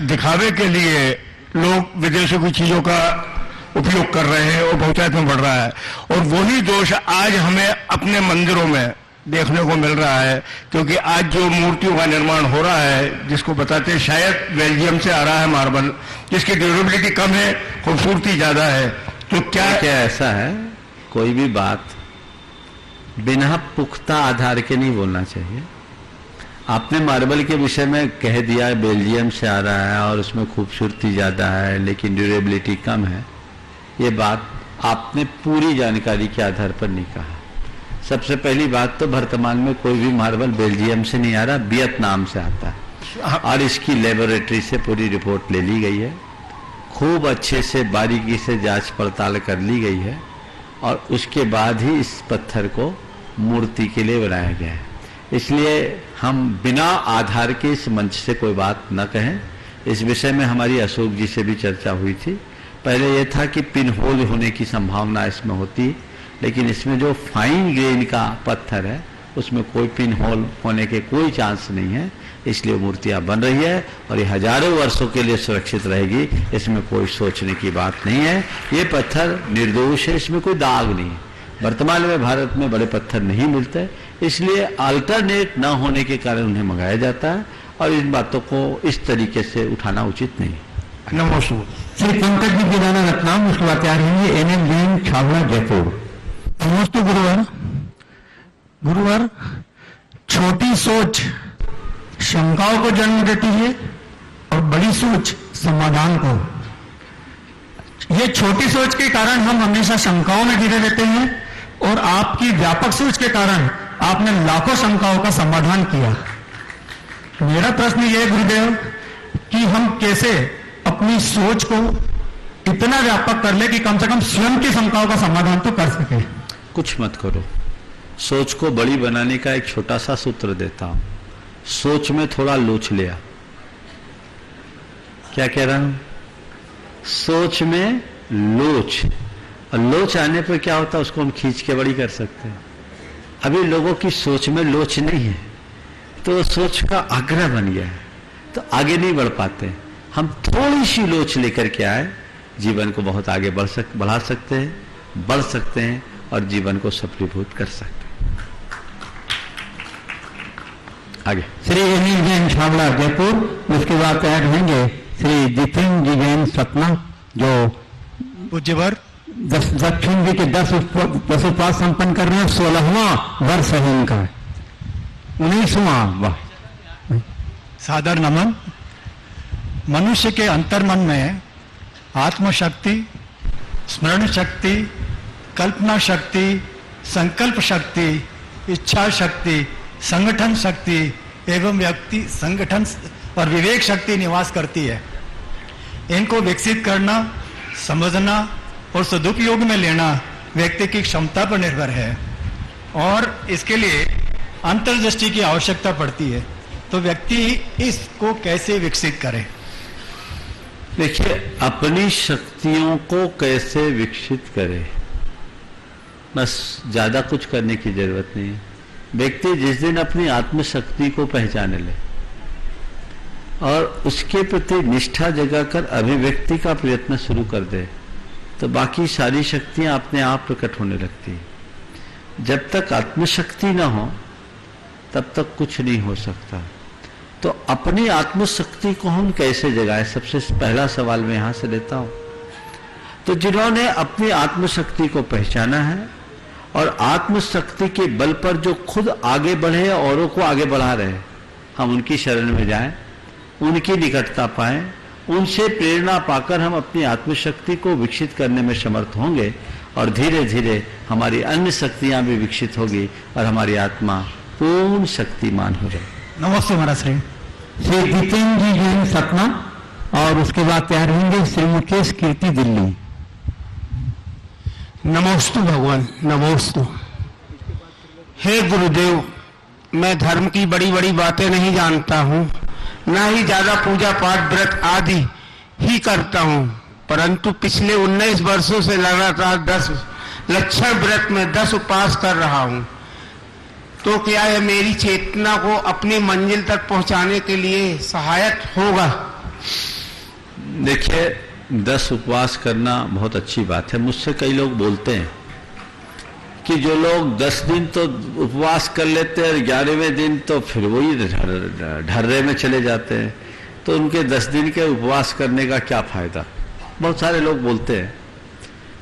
दिखावे के लिए लोग विदेशों की चीजों का उपयोग कर रहे हैं और बहुतायत में बढ़ रहा है, और वही दोष आज हमें अपने मंदिरों में देखने को मिल रहा है, क्योंकि आज जो मूर्तियों का निर्माण हो रहा है, जिसको बताते हैं शायद बेल्जियम से आ रहा है मार्बल, जिसकी ड्यूरेबिलिटी कम है, खूबसूरती ज्यादा है, तो क्या ऐसा है, कोई भी बात बिना पुख्ता आधार के नहीं बोलना चाहिए। आपने मार्बल के विषय में कह दिया बेल्जियम से आ रहा है और उसमें खूबसूरती ज्यादा है लेकिन ड्यूरेबिलिटी कम है, ये बात आपने पूरी जानकारी के आधार पर नहीं कहा। सबसे पहली बात तो वर्तमान में कोई भी मार्बल बेल्जियम से नहीं आ रहा, वियतनाम से आता है और इसकी लेबोरेटरी से पूरी रिपोर्ट ले ली गई है, खूब अच्छे से बारीकी से जांच पड़ताल कर ली गई है और उसके बाद ही इस पत्थर को मूर्ति के लिए बनाया गया है। इसलिए हम बिना आधार के इस मंच से कोई बात न कहें। इस विषय में हमारी अशोक जी से भी चर्चा हुई थी। पहले यह था कि पिन होल होने की संभावना इसमें होती, लेकिन इसमें जो फाइन ग्रेन का पत्थर है उसमें कोई पिन होल होने के कोई चांस नहीं है, इसलिए मूर्तियां बन रही है और ये हजारों वर्षों के लिए सुरक्षित रहेगी, इसमें कोई सोचने की बात नहीं है। ये पत्थर निर्दोष है, इसमें कोई दाग नहीं है। वर्तमान में भारत में बड़े पत्थर नहीं मिलते, इसलिए अल्टरनेट न होने के कारण उन्हें मंगाया जाता है और इन बातों को इस तरीके से उठाना उचित नहीं। नमस्कार। श्री पंकज जी गिराना रत्नाम, उसके बाद तैयार होंगे NM जैन छावड़ा जयपुर। नमस्ते गुरुवर। गुरुवर, छोटी सोच शंकाओं को जन्म देती है और बड़ी सोच समाधान को। ये छोटी सोच के कारण हम हमेशा शंकाओं में घिरे रहते हैं और आपकी व्यापक सोच के कारण आपने लाखों शंकाओं का समाधान किया। मेरा प्रश्न यह है गुरुदेव कि हम कैसे अपनी सोच को इतना व्यापक कर ले कि कम से कम स्वयं की शंकाओं का समाधान तो कर सके। कुछ मत करो, सोच को बड़ी बनाने का एक छोटा सा सूत्र देता हूं। सोच में थोड़ा लोच लिया। क्या कह रहा हूं? सोच में लोच, और लोच आने पर क्या होता है उसको हम खींच के बड़ी कर सकते हैं। अभी लोगों की सोच में लोच नहीं है तो सोच का आग्रह बन गया है, तो आगे नहीं बढ़ पाते। हम थोड़ी सी लोच लेकर के आए, जीवन को बहुत आगे बढ़ा सकते हैं, बढ़ सकते हैं और जीवन को सफलीभूत कर सकते हैं। आगे श्री अनिल जैन छावड़ा जयपुर, उसके बाद तैयार होंगे श्री जितेंद्र जी जैन सतना, जो पूज्यवर दक्षिण जी के 10 उपवास संपन्न कर रहे हैं। 16वां वर्ष है इनका, 19वां। वाह, सादर नमन। मनुष्य के अंतर्मन में आत्मशक्ति, स्मरण शक्ति, कल्पना शक्ति, संकल्प शक्ति, इच्छा शक्ति, संगठन शक्ति एवं व्यक्ति संगठन और विवेक शक्ति निवास करती है। इनको विकसित करना, समझना और सदुपयोग में लेना व्यक्ति की क्षमता पर निर्भर है और इसके लिए अंतर्दृष्टि की आवश्यकता पड़ती है। तो व्यक्ति इसको कैसे विकसित करे? देखिए, अपनी शक्तियों को कैसे विकसित करे, बस ज्यादा कुछ करने की जरूरत नहीं है। व्यक्ति जिस दिन अपनी आत्मशक्ति को पहचाने ले और उसके प्रति निष्ठा जगाकर अभिव्यक्ति का प्रयत्न शुरू कर दे, तो बाकी सारी शक्तियां अपने आप प्रकट होने लगती हैं। जब तक आत्मशक्ति ना हो तब तक कुछ नहीं हो सकता। तो अपनी आत्मशक्ति को हम कैसे जगाएं, सबसे पहला सवाल मैं यहां से लेता हूं। तो जिन्होंने अपनी आत्मशक्ति को पहचाना है और आत्मशक्ति के बल पर जो खुद आगे बढ़े, औरों को आगे बढ़ा रहे, हम उनकी शरण में जाएं, उनकी निकटता पाएं, उनसे प्रेरणा पाकर हम अपनी आत्मशक्ति को विकसित करने में समर्थ होंगे और धीरे धीरे हमारी अन्य शक्तियां भी विकसित होगी और हमारी आत्मा पूर्ण शक्तिमान हो जाएगी। नमस्ते महाराज। श्री जितेंद्र जी जैन सतना, और उसके बाद तैयार होंगे श्री मुकेश कीर्ति दिल्ली। नमोस्तु भगवान, नमोस्तु। हे गुरुदेव, मैं धर्म की बड़ी बड़ी बातें नहीं जानता हूँ, ना ही ज्यादा पूजा पाठ व्रत आदि ही करता हूँ, परंतु पिछले 19 वर्षों से लगातार 10 लक्षण व्रत में 10 उपवास कर रहा हूँ। तो क्या यह मेरी चेतना को अपनी मंजिल तक पहुंचाने के लिए सहायक होगा? देखिए, 10 उपवास करना बहुत अच्छी बात है। मुझसे कई लोग बोलते हैं कि जो लोग 10 दिन तो उपवास कर लेते हैं और 11वें दिन तो फिर वही ढर्रे में चले जाते हैं, तो उनके 10 दिन के उपवास करने का क्या फायदा? बहुत सारे लोग बोलते हैं।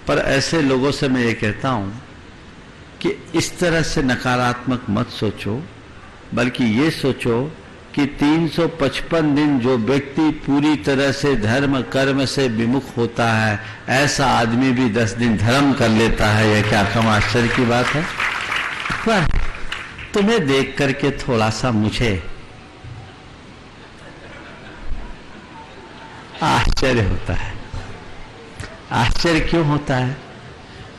पर ऐसे लोगों से मैं ये कहता हूं कि इस तरह से नकारात्मक मत सोचो, बल्कि ये सोचो कि 355 दिन जो व्यक्ति पूरी तरह से धर्म कर्म से विमुख होता है, ऐसा आदमी भी 10 दिन धर्म कर लेता है। यह क्या कम आश्चर्य की बात है? पर तुम्हें देख करके थोड़ा सा मुझे आश्चर्य होता है। आश्चर्य क्यों होता है?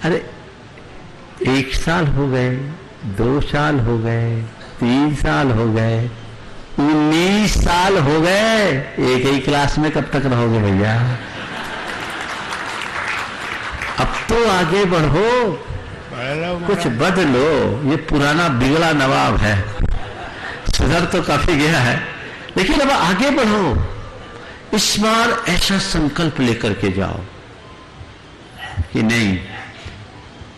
अरे 1 साल हो गए, 2 साल हो गए, 3 साल हो गए, 19 साल हो गए, एक ही क्लास में कब तक रहोगे भैया? अब तो आगे बढ़ो, कुछ बदलो। ये पुराना बिगड़ा नवाब है, सुधर तो काफी गया है, लेकिन अब आगे बढ़ो। इस बार ऐसा संकल्प लेकर के जाओ कि नहीं,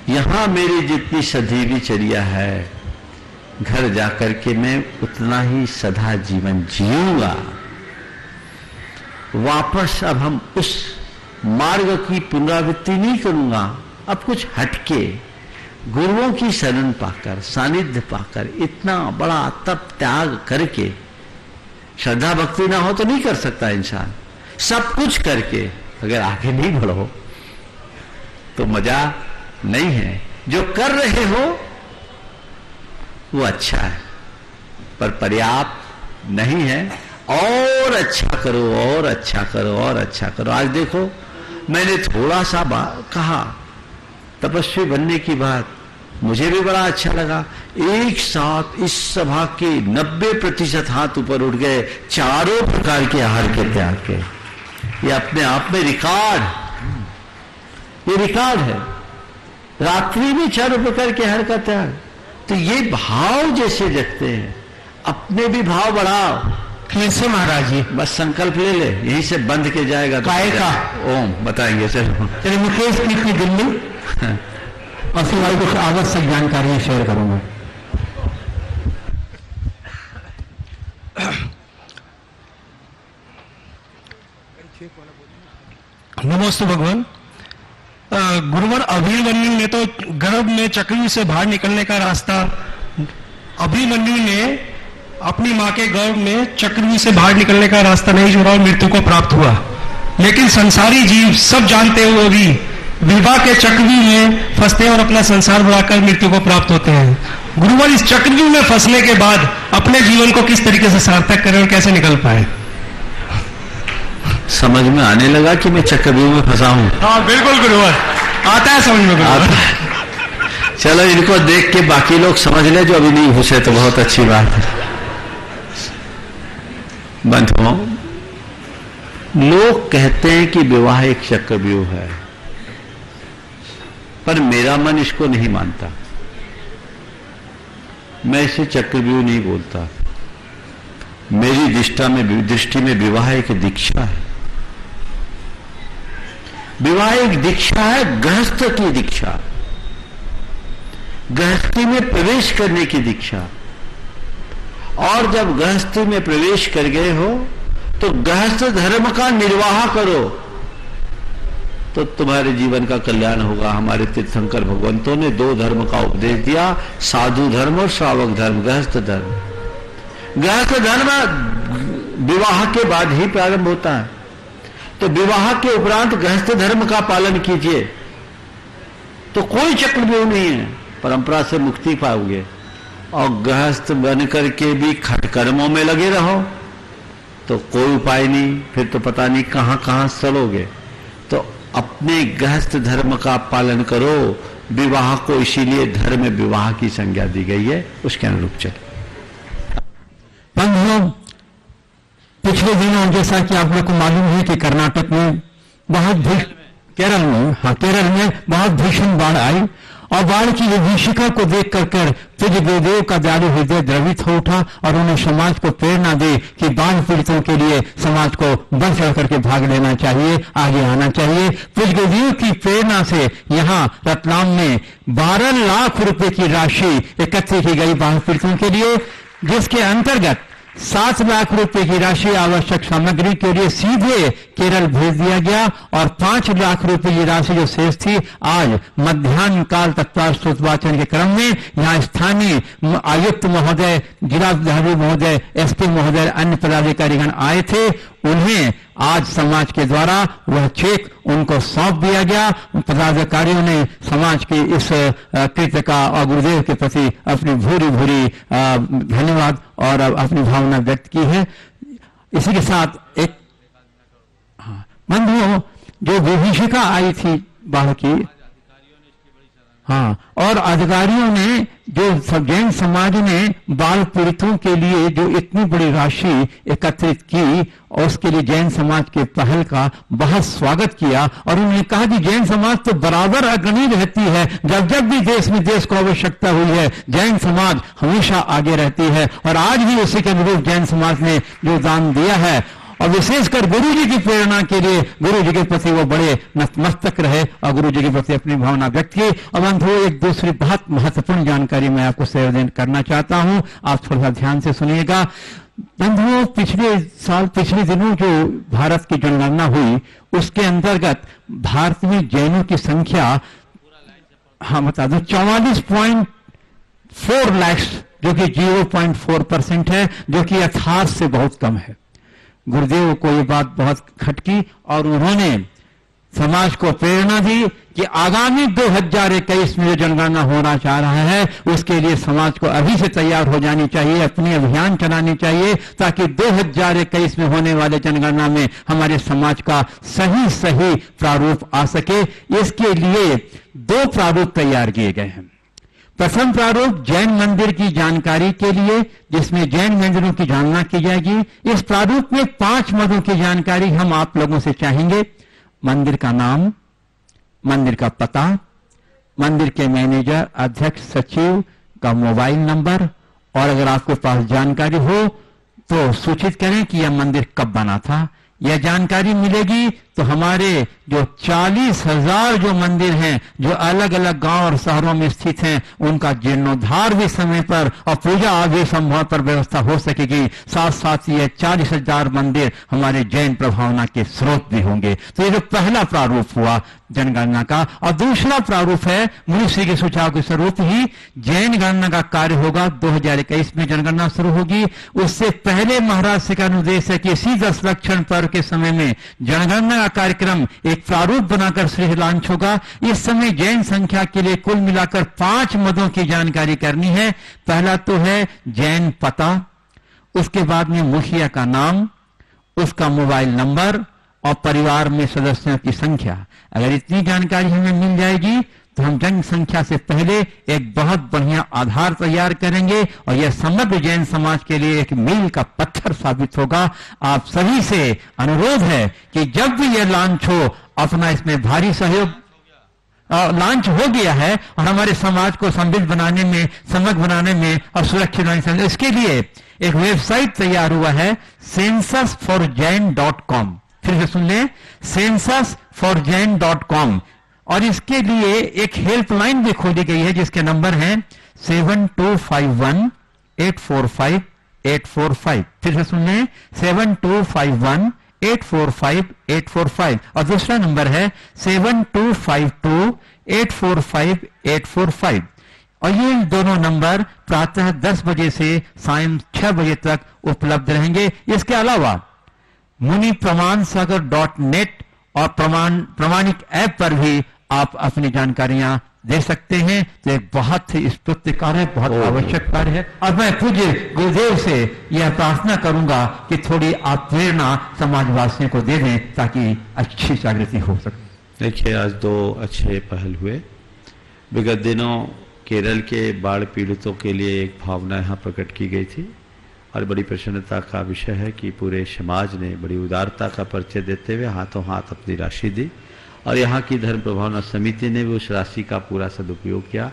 यहां मेरी जितनी सजीवी चर्या है, घर जाकर के मैं उतना ही सदा जीवन जीऊंगा। वापस अब हम उस मार्ग की पुनरावृत्ति नहीं करूंगा। अब कुछ हटके गुरुओं की शरण पाकर, सानिध्य पाकर, इतना बड़ा तप त्याग करके, श्रद्धा भक्ति ना हो तो नहीं कर सकता इंसान, सब कुछ करके अगर आगे नहीं बढ़ो तो मजा नहीं है। जो कर रहे हो वो अच्छा है, पर पर्याप्त नहीं है। और अच्छा करो, और अच्छा करो, और अच्छा करो। आज देखो, मैंने थोड़ा सा कहा तपस्वी बनने की बात, मुझे भी बड़ा अच्छा लगा। एक साथ इस सभा के 90% हाथ ऊपर उठ गए, चारों प्रकार के आहार के त्याग के। ये अपने आप में रिकॉर्ड, ये रिकॉर्ड है। रात्रि में 4 प्रकार के आहार का त्याग। तो ये भाव जैसे जगते हैं, अपने भी भाव बढ़ाओ। कैसे महाराज जी? बस संकल्प ले ले, यहीं से बंध के जाएगा। काय का ओम बताएंगे। चलिए मुकेश की दिल्ली और सिवाय कुछ आवश्यक जानकारी शेयर करूंगा। नमस्ते भगवान। गुरुवर अभिमन्यु ने तो गर्भ में चक्रव्यूह से बाहर निकलने का रास्ता, अभिमन्यु ने अपनी मां के गर्भ में चक्रव्यूह से बाहर निकलने का रास्ता नहीं छोड़ा और मृत्यु को प्राप्त हुआ। लेकिन संसारी जीव सब जानते हुए भी विवाह के चक्रव्यूह में फंसते हैं और अपना संसार बढ़ाकर मृत्यु को प्राप्त होते हैं। गुरुवर, इस चक्रव्यूह में फंसने के बाद अपने जीवन को किस तरीके से सार्थक करें और कैसे निकल पाए? समझ में आने लगा कि मैं चक्रव्यूह में फंसा हूं? हाँ बिल्कुल गुरुवर, आता है समझ में गुरुवर। चलो इनको देख के बाकी लोग समझ ले, जो अभी नहीं घुसे तो बहुत अच्छी बात है। बंधुओं, लोग कहते हैं कि विवाह एक चक्रव्यूह है, पर मेरा मन इसको नहीं मानता। मैं इसे चक्रव्यूह नहीं बोलता। मेरी दृष्टि में विवाह एक दीक्षा है। विवाह एक दीक्षा है, गृहस्थ की दीक्षा, गृहस्थी में प्रवेश करने की दीक्षा। और जब गृहस्थी में प्रवेश कर गए हो तो गृहस्थ धर्म का निर्वाह करो तो तुम्हारे जीवन का कल्याण होगा। हमारे तीर्थंकर भगवंतों ने 2 धर्म का उपदेश दिया, साधु धर्म और श्रावक धर्म। गृहस्थ धर्म, गृहस्थ धर्म विवाह के बाद ही प्रारंभ होता है, तो विवाह के उपरांत गृहस्थ धर्म का पालन कीजिए तो कोई चक्रव्यूह नहीं है, परंपरा से मुक्ति पाओगे। और गृहस्थ बन करके भी खटकर्मों में लगे रहो तो कोई उपाय नहीं, फिर तो पता नहीं कहां कहां सड़ोगे। तो अपने गृहस्थ धर्म का पालन करो। विवाह को इसीलिए धर्म में विवाह की संज्ञा दी गई है, उसके अनुरूप चलो। बंधुओं, पिछले दिनों जैसा कि आप लोग को मालूम है कि कर्नाटक में बहुत केरल में बहुत भीषण बाढ़ आई और बाढ़ की विभीषिका को देख कर तुझ गुरुदेव का दयालु हृदय द्रवित हो उठा और उन्हें समाज को प्रेरणा दे कि बाढ़ पीड़ितों के लिए समाज को बढ़ चढ़ करके भाग लेना चाहिए, आगे आना चाहिए। तुझ गुरुदेव की प्रेरणा से यहाँ रतलाम में 12 लाख रुपए की राशि एकत्रित की गई बाढ़ पीड़ितों के लिए, जिसके अंतर्गत 7 लाख रुपए की राशि आवश्यक सामग्री के लिए सीधे केरल भेज दिया गया और 5 लाख रुपए की राशि जो शेष थी आज मध्याह्न काल तत्काल स्तोत्रवाचन के क्रम में यहाँ स्थानीय आयुक्त महोदय, जिलाधिकारी महोदय, एसपी महोदय, अन्य पदाधिकारीगण आए थे। उन्हें आज समाज के द्वारा वह चेक उनको सौंप दिया गया। पदाधिकारियों ने समाज के इस कृत्य का और गुरुदेव के प्रति अपनी भूरी भूरी धन्यवाद और अपनी भावना व्यक्त की है। इसी के साथ एक बंधुओं, जो विभीषिका आई थी बाढ़ की, और अधिकारियों ने जो जैन समाज ने बाढ़ पीड़ितों के लिए जो इतनी बड़ी राशि एकत्रित की और उसके लिए जैन समाज के पहल का बहुत स्वागत किया और उन्होंने कहा कि जैन समाज तो बराबर अग्रणी रहती है, जब जब भी देश को आवश्यकता हुई है जैन समाज हमेशा आगे रहती है और आज भी उसी के अनुरूप जैन समाज ने जो दान दिया है और विशेषकर गुरु जी की प्रेरणा के लिए गुरु जी के प्रति वो बड़े नतमस्तक रहे और गुरु जी के प्रति अपनी भावना व्यक्त की। और बंधुओं, एक दूसरी बहुत महत्वपूर्ण जानकारी मैं आपको सेवन करना चाहता हूं, आप थोड़ा सा ध्यान से सुनिएगा। बंधुओं, पिछले दिनों जो भारत की जनगणना हुई उसके अंतर्गत भारत में जैनों की संख्या बता दो 44.4 लाख, जो कि 0.4% है, जो कि यथार्थ से बहुत कम है। गुरुदेव को ये बात बहुत खटकी और उन्होंने समाज को प्रेरणा दी कि आगामी 2021 में जो जनगणना होना चाह रहा है उसके लिए समाज को अभी से तैयार हो जानी चाहिए, अपनी अभियान चलानी चाहिए ताकि 2021 में होने वाले जनगणना में हमारे समाज का सही प्रारूप आ सके। इसके लिए 2 प्रारूप तैयार किए गए हैं। प्रथम प्रारूप जैन मंदिर की जानकारी के लिए, जिसमें जैन मंदिरों की जानना की जाएगी। इस प्रारूप में 5 मदों की जानकारी हम आप लोगों से चाहेंगे। मंदिर का नाम, मंदिर का पता, मंदिर के मैनेजर, अध्यक्ष, सचिव का मोबाइल नंबर और अगर आपके पास जानकारी हो तो सूचित करें कि यह मंदिर कब बना था। यह जानकारी मिलेगी तो हमारे जो 40,000 जो मंदिर हैं जो अलग अलग गांव और शहरों में स्थित हैं उनका जीर्णोद्धार भी समय पर और पूजा आदि संभव पर व्यवस्था हो सकेगी। साथ साथ ये 40,000 मंदिर हमारे जैन प्रभावना के स्रोत भी होंगे। तो ये जो पहला प्रारूप हुआ जनगणना का, और दूसरा प्रारूप है मनुष्य के सुझाव के स्वरूप ही जैन गणना का कार्य होगा। 2021 में जनगणना शुरू होगी। उससे पहले महाराज से का अनुदेश है कि इसी 10 लक्षण पर्व के समय में जनगणना कार्यक्रम एक प्रारूप बनाकर श्री लॉन्च होगा। इस समय जैन संख्या के लिए कुल मिलाकर 5 मदों की जानकारी करनी है। पहला तो है जैन पता, उसके बाद में मुखिया का नाम, उसका मोबाइल नंबर और परिवार में सदस्यों की संख्या। अगर इतनी जानकारी हमें मिल जाएगी तो हम जनसंख्या से पहले एक बहुत बढ़िया आधार तैयार करेंगे और यह समग्र जैन समाज के लिए एक मील का पत्थर साबित होगा। आप सभी से अनुरोध है कि जब भी यह लॉन्च हो अपना इसमें भारी सहयोग। लॉन्च हो गया है और हमारे समाज को समृद्ध बनाने में, समग्र बनाने में और सुरक्षित बनाने में इसके लिए एक वेबसाइट तैयार हुआ है censusforjain.com। फिर से सुन लें, censusforjain.com। और इसके लिए एक हेल्पलाइन भी खोली गई है जिसके नंबर हैं 7251-845-845। फिर से सुन लें, 7251-845-845 और दूसरा नंबर है 7252-845-845। और ये दोनों नंबर प्रातः 10 बजे से सायं 6 बजे तक उपलब्ध रहेंगे। इसके अलावा मुनि प्रमाण सागर.net और प्रमाणिक ऐप पर भी आप अपनी जानकारियां दे सकते हैं। तो एक बहुत ही स्तुत्य कार्य, बहुत आवश्यक कार्य है। और मैं पूज्य गुरुदेव से यह प्रार्थना करूंगा कि थोड़ी आप प्रेरणा समाजवासियों को दे दें ताकि अच्छी जागृति हो सके। देखिए, आज 2 अच्छे पहल हुए। विगत दिनों केरल के बाढ़ पीड़ितों के लिए एक भावना यहाँ प्रकट की गई थी और बड़ी प्रसन्नता का विषय है कि पूरे समाज ने बड़ी उदारता का परिचय देते हुए हाथों हाथ अपनी राशि दी और यहाँ की धर्म प्रभावना समिति ने भी उस राशि का पूरा सदुपयोग किया।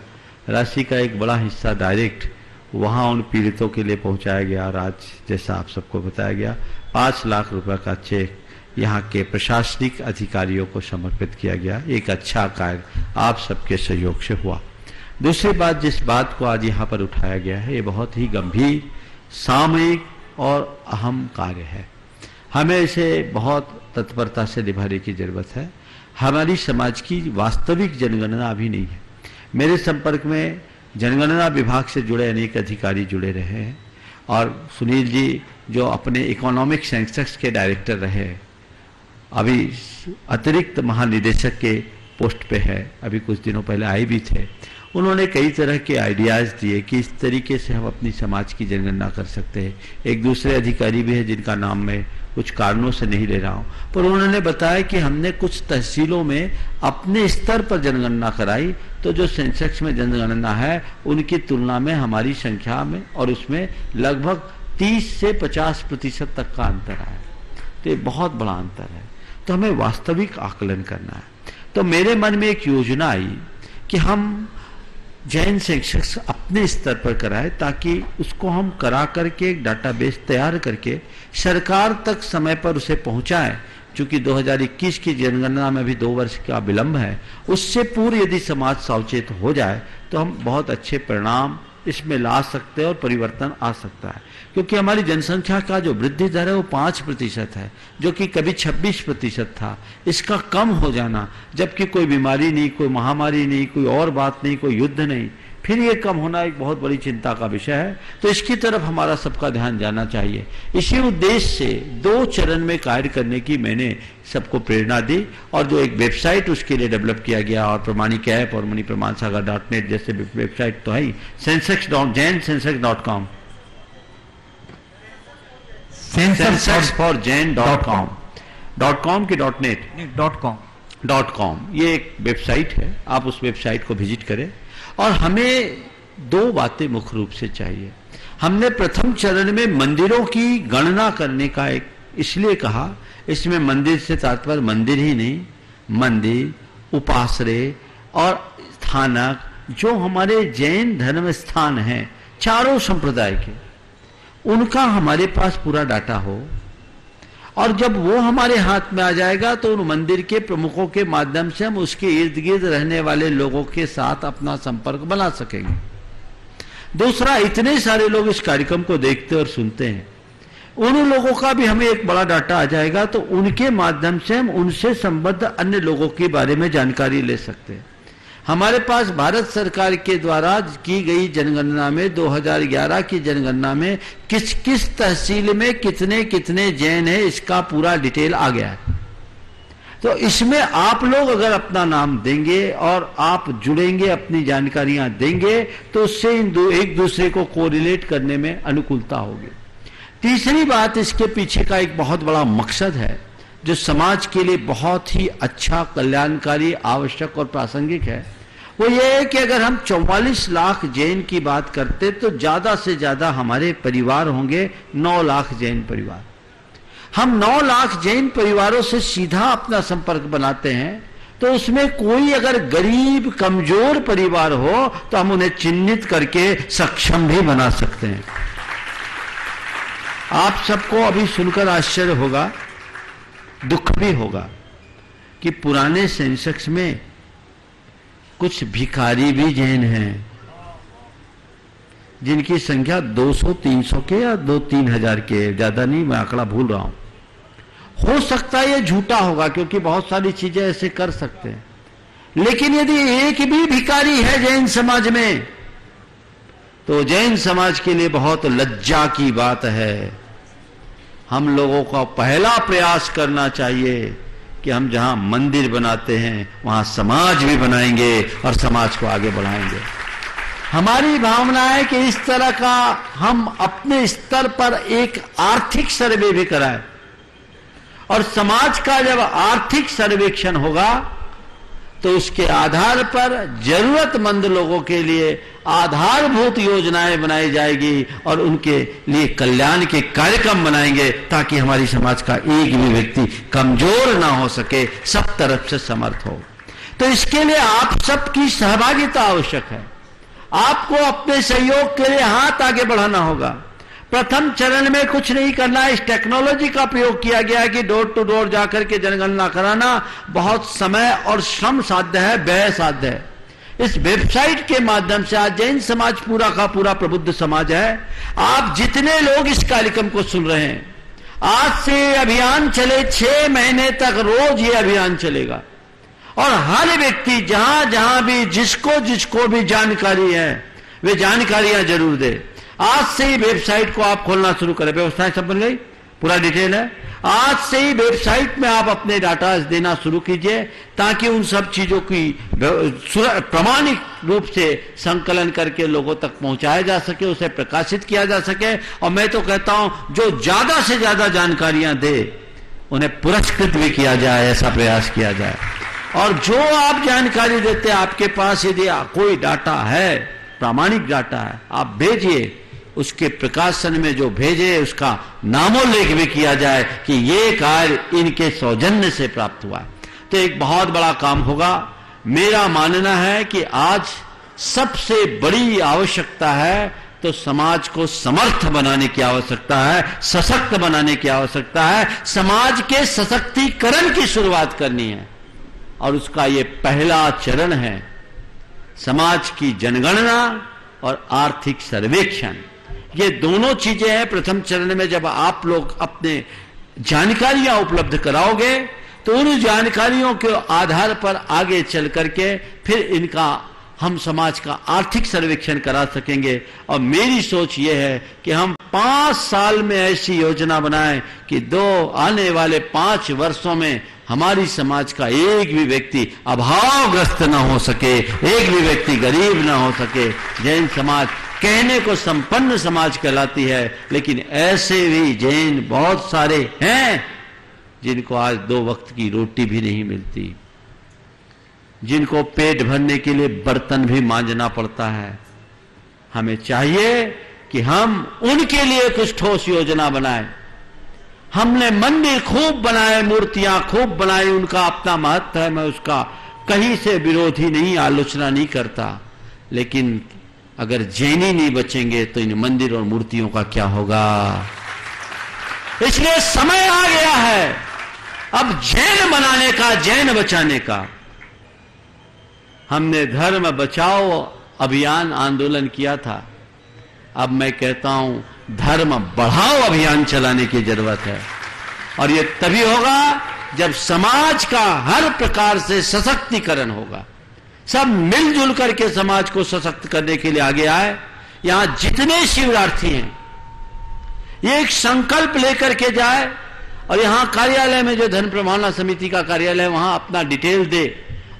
राशि का एक बड़ा हिस्सा डायरेक्ट वहाँ उन पीड़ितों के लिए पहुँचाया गया और आज जैसा आप सबको बताया गया 5 लाख रुपए का चेक यहाँ के प्रशासनिक अधिकारियों को समर्पित किया गया। एक अच्छा कार्य आप सबके सहयोग से हुआ। दूसरी बात, जिस बात को आज यहाँ पर उठाया गया है, ये बहुत ही गंभीर, सामयिक और अहम कार्य है। हमें इसे बहुत तत्परता से निभाने की जरूरत है। हमारी समाज की वास्तविक जनगणना अभी नहीं है। मेरे संपर्क में जनगणना विभाग से जुड़े अनेक अधिकारी जुड़े रहे हैं और सुनील जी जो अपने इकोनॉमिक सेंसस के डायरेक्टर रहे, अभी अतिरिक्त महानिदेशक के पोस्ट पे है, अभी कुछ दिनों पहले आए भी थे। उन्होंने कई तरह के आइडियाज़ दिए कि इस तरीके से हम अपनी समाज की जनगणना कर सकते हैं। एक दूसरे अधिकारी भी है जिनका नाम मैं कुछ कारणों से नहीं ले रहा हूं, पर उन्होंने बताया कि हमने कुछ तहसीलों में अपने स्तर पर जनगणना कराई तो जो सेंसेक्स में जनगणना है उनकी तुलना में हमारी संख्या में और उसमें लगभग 30 से 50% तक का अंतर आया। तो ये बहुत बड़ा अंतर है। तो हमें वास्तविक आकलन करना है। तो मेरे मन में एक योजना आई कि हम जैन सेंसस अपने स्तर पर कराए ताकि उसको हम करा करके एक डाटाबेस तैयार करके सरकार तक समय पर उसे पहुंचाएं। चूंकि 2021 की जनगणना में भी 2 वर्ष का विलंब है, उससे पूर्व यदि समाज सावचेत हो जाए तो हम बहुत अच्छे परिणाम इसमें ला सकते हैं और परिवर्तन आ सकता है। क्योंकि हमारी जनसंख्या का जो वृद्धि दर है वो 5% है, जो कि कभी 26% था। इसका कम हो जाना, जबकि कोई बीमारी नहीं, कोई महामारी नहीं, कोई और बात नहीं, कोई युद्ध नहीं, फिर ये कम होना एक बहुत बड़ी चिंता का विषय है। तो इसकी तरफ हमारा सबका ध्यान जाना चाहिए। इसी उद्देश्य से 2 चरण में कार्य करने की मैंने सबको प्रेरणा दी और जो एक वेबसाइट उसके लिए डेवलप किया गया और प्रमाणिक ऐप और मणि प्रमाण सागर .net जैसे वेबसाइट तो है ही, sensex.jain.com .com की .net.com ये एक वेबसाइट है। आप उस वेबसाइट को विजिट करें। और हमें 2 बातें मुख्य रूप से चाहिए। हमने प्रथम चरण में मंदिरों की गणना करने का एक इसलिए कहा, इसमें मंदिर से तात्पर्य मंदिर ही नहीं, मंदिर, उपासरे और स्थानक जो हमारे जैन धर्म स्थान हैं चारों संप्रदाय के, उनका हमारे पास पूरा डाटा हो। और जब वो हमारे हाथ में आ जाएगा तो उन मंदिर के प्रमुखों के माध्यम से हम उसके इर्द गिर्द रहने वाले लोगों के साथ अपना संपर्क बना सकेंगे। दूसरा, इतने सारे लोग इस कार्यक्रम को देखते और सुनते हैं, उन लोगों का भी हमें एक बड़ा डाटा आ जाएगा तो उनके माध्यम से हम उनसे संबद्ध अन्य लोगों के बारे में जानकारी ले सकते हैं। हमारे पास भारत सरकार के द्वारा की गई जनगणना में 2011 की जनगणना में किस किस तहसील में कितने कितने जैन है इसका पूरा डिटेल आ गया है। तो इसमें आप लोग अगर अपना नाम देंगे और आप जुड़ेंगे, अपनी जानकारियां देंगे तो उससे एक दूसरे को कोरिलेट करने में अनुकूलता होगी। तीसरी बात, इसके पीछे का एक बहुत बड़ा मकसद है जो समाज के लिए बहुत ही अच्छा, कल्याणकारी, आवश्यक और प्रासंगिक है। वो ये है कि अगर हम 44 लाख जैन की बात करते तो ज्यादा से ज्यादा हमारे परिवार होंगे 9 लाख जैन परिवार। हम 9 लाख जैन परिवारों से सीधा अपना संपर्क बनाते हैं तो उसमें कोई अगर गरीब कमजोर परिवार हो तो हम उन्हें चिन्हित करके सक्षम भी बना सकते हैं। आप सबको अभी सुनकर आश्चर्य होगा, दुख भी होगा कि पुराने सेंसस में कुछ भिखारी भी जैन हैं जिनकी संख्या 200-300 के या 2-3 हजार के, ज्यादा नहीं, मैं आंकड़ा भूल रहा हूं। हो सकता है ये झूठा होगा क्योंकि बहुत सारी चीजें ऐसे कर सकते हैं, लेकिन यदि एक भी भिखारी है जैन समाज में तो जैन समाज के लिए बहुत लज्जा की बात है। हम लोगों का पहला प्रयास करना चाहिए कि हम जहां मंदिर बनाते हैं वहां समाज भी बनाएंगे और समाज को आगे बढ़ाएंगे। हमारी भावना है कि इस तरह का हम अपने स्तर पर एक आर्थिक सर्वे भी कराएं और समाज का जब आर्थिक सर्वेक्षण होगा तो उसके आधार पर जरूरतमंद लोगों के लिए आधारभूत योजनाएं बनाई जाएगी और उनके लिए कल्याण के कार्यक्रम बनाएंगे ताकि हमारी समाज का एक भी व्यक्ति कमजोर ना हो सके, सब तरफ से समर्थ हो। तो इसके लिए आप सबकी सहभागिता आवश्यक है। आपको अपने सहयोग के लिए हाथ आगे बढ़ाना होगा। प्रथम चरण में कुछ नहीं करना है। इस टेक्नोलॉजी का प्रयोग किया गया है कि डोर टू डोर जाकर के जनगणना कराना बहुत समय और श्रम साध्य है, व्यय साध्य है। इस वेबसाइट के माध्यम से आज जैन समाज पूरा का पूरा प्रबुद्ध समाज है। आप जितने लोग इस कार्यक्रम को सुन रहे हैं, आज से अभियान चले 6 महीने तक रोज ये अभियान चलेगा और हर व्यक्ति जहां जहां भी जिसको भी जानकारी है वे जानकारियां जरूर दे। आज से ही वेबसाइट को आप खोलना शुरू करें। व्यवस्थाएं सब बन गई, पूरा डिटेल है। आज से ही वेबसाइट में आप अपने डाटा देना शुरू कीजिए ताकि उन सब चीजों की प्रामाणिक रूप से संकलन करके लोगों तक पहुंचाया जा सके, उसे प्रकाशित किया जा सके। और मैं तो कहता हूं जो ज्यादा से ज्यादा जानकारियां दे उन्हें पुरस्कृत भी किया जाए, ऐसा प्रयास किया जाए। और जो आप जानकारी देते हैं, आपके पास यदि कोई डाटा है, प्रामाणिक डाटा है, आप भेजिए। उसके प्रकाशन में जो भेजे उसका नामोल्लेख भी किया जाए कि ये कार्य इनके सौजन्य से प्राप्त हुआ है, तो एक बहुत बड़ा काम होगा। मेरा मानना है कि आज सबसे बड़ी आवश्यकता है तो समाज को समर्थ बनाने की आवश्यकता है, सशक्त बनाने की आवश्यकता है। समाज के सशक्तिकरण की शुरुआत करनी है और उसका ये पहला चरण है समाज की जनगणना और आर्थिक सर्वेक्षण। ये दोनों चीजें हैं। प्रथम चरण में जब आप लोग अपने जानकारियां उपलब्ध कराओगे तो उन जानकारियों के आधार पर आगे चल करके फिर इनका हम समाज का आर्थिक सर्वेक्षण करा सकेंगे। और मेरी सोच ये है कि हम 5 साल में ऐसी योजना बनाएं कि आने वाले 5 वर्षों में हमारी समाज का एक भी व्यक्ति अभावग्रस्त न हो सके, एक भी व्यक्ति गरीब न हो सके। जैन समाज कहने को संपन्न समाज कहलाती है, लेकिन ऐसे भी जैन बहुत सारे हैं जिनको आज 2 वक्त की रोटी भी नहीं मिलती, जिनको पेट भरने के लिए बर्तन भी मांजना पड़ता है। हमें चाहिए कि हम उनके लिए कुछ ठोस योजना बनाएं। हमने मंदिर खूब बनाए, मूर्तियां खूब बनाई, उनका अपना महत्व है, मैं उसका कहीं से विरोधी नहीं, आलोचना नहीं करता। लेकिन अगर जैनी नहीं बचेंगे तो इन मंदिर और मूर्तियों का क्या होगा। इसलिए समय आ गया है अब जैन बनाने का, जैन बचाने का। हमने धर्म बचाओ अभियान आंदोलन किया था, अब मैं कहता हूं धर्म बढ़ाओ अभियान चलाने की जरूरत है। और यह तभी होगा जब समाज का हर प्रकार से सशक्तिकरण होगा। सब मिलजुल करके समाज को सशक्त करने के लिए आगे आए। यहां जितने शिवरार्थी हैं ये एक संकल्प लेकर के जाए और यहां कार्यालय में जो धन प्रमाणना समिति का कार्यालय वहां अपना डिटेल दे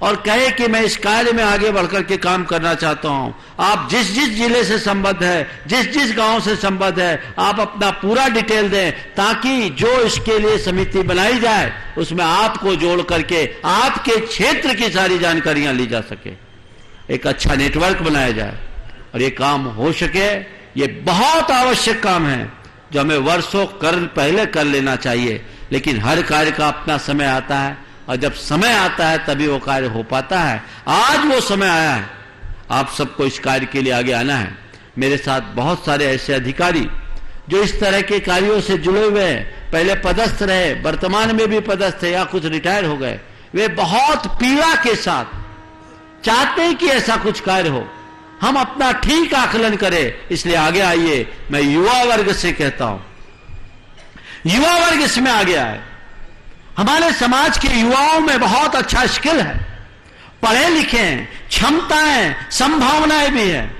और कहे कि मैं इस कार्य में आगे बढ़कर के काम करना चाहता हूं। आप जिस जिस जिले से संबद्ध है, जिस जिस गांव से संबद्ध है, आप अपना पूरा डिटेल दें ताकि जो इसके लिए समिति बनाई जाए उसमें आपको जोड़ करके आपके क्षेत्र की सारी जानकारियां ली जा सके, एक अच्छा नेटवर्क बनाया जाए और ये काम हो सके। ये बहुत आवश्यक काम है जो हमें वर्षों पहले कर लेना चाहिए, लेकिन हर कार्य का अपना समय आता है और जब समय आता है तभी वो कार्य हो पाता है। आज वो समय आया है, आप सबको इस कार्य के लिए आगे आना है। मेरे साथ बहुत सारे ऐसे अधिकारी जो इस तरह के कार्यों से जुड़े हुए हैं, पहले पदस्थ रहे, वर्तमान में भी पदस्थ है या कुछ रिटायर हो गए। वे बहुत पीड़ा के साथ चाहते हैं कि ऐसा कुछ कार्य हो, हम अपना ठीक आकलन करें, इसलिए आगे आइए। मैं युवा वर्ग से कहता हूं, युवा वर्ग इसमें आगे आए। हमारे समाज के युवाओं में बहुत अच्छा स्किल है, पढ़े लिखे हैं, क्षमताएं, संभावनाएं भी हैं।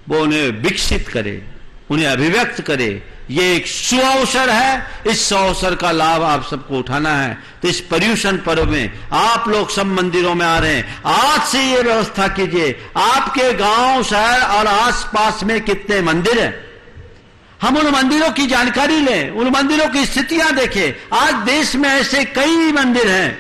वो उन्हें विकसित करे, उन्हें अभिव्यक्त करे। ये एक सुअवसर है, इस अवसर का लाभ आप सबको उठाना है। तो इस पर्यूषण पर्व में आप लोग सब मंदिरों में आ रहे हैं, आज से ये व्यवस्था कीजिए। आपके गांव, शहर और आसपास में कितने मंदिर हैं, हम उन मंदिरों की जानकारी लें, उन मंदिरों की स्थितियां देखें। आज देश में ऐसे कई मंदिर हैं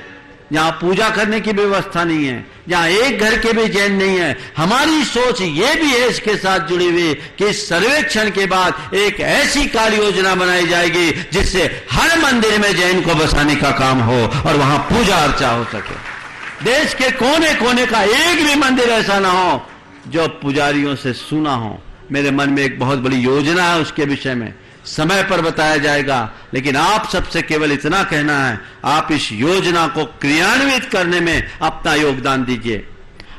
जहां पूजा करने की व्यवस्था नहीं है, जहां एक घर के भी जैन नहीं है। हमारी सोच ये भी है इसके साथ जुड़ी हुई कि इस सर्वेक्षण के बाद एक ऐसी कार्य योजना बनाई जाएगी जिससे हर मंदिर में जैन को बसाने का काम हो और वहां पूजा अर्चा हो सके। देश के कोने कोने का एक भी मंदिर ऐसा ना हो जो पुजारियों से सूना हो। मेरे मन में एक बहुत बड़ी योजना है, उसके विषय में समय पर बताया जाएगा, लेकिन आप सबसे केवल इतना कहना है, आप इस योजना को क्रियान्वित करने में अपना योगदान दीजिए,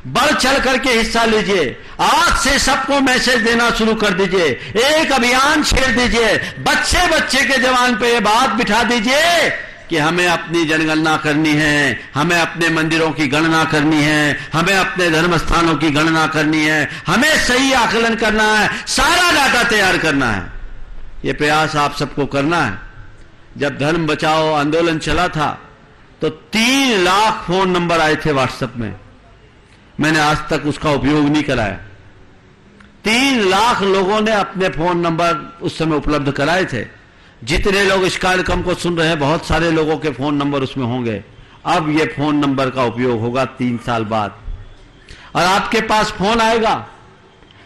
बढ़ चढ़ करके हिस्सा लीजिए। आज से सबको मैसेज देना शुरू कर दीजिए, एक अभियान छेड़ दीजिए, बच्चे बच्चे के जवान पे ये बात बिठा दीजिए कि हमें अपनी जनगणना करनी है, हमें अपने मंदिरों की गणना करनी है, हमें अपने धर्म स्थानों की गणना करनी है, हमें सही आकलन करना है, सारा डाटा तैयार करना है। ये प्रयास आप सबको करना है। जब धर्म बचाओ आंदोलन चला था तो 3 लाख फोन नंबर आए थे व्हाट्सएप में, मैंने आज तक उसका उपयोग नहीं कराया। 3 लाख लोगों ने अपने फोन नंबर उस समय उपलब्ध कराए थे। जितने लोग इस कार्यक्रम को सुन रहे हैं, बहुत सारे लोगों के फोन नंबर उसमें होंगे। अब ये फोन नंबर का उपयोग होगा 3 साल बाद, और आपके पास फोन आएगा।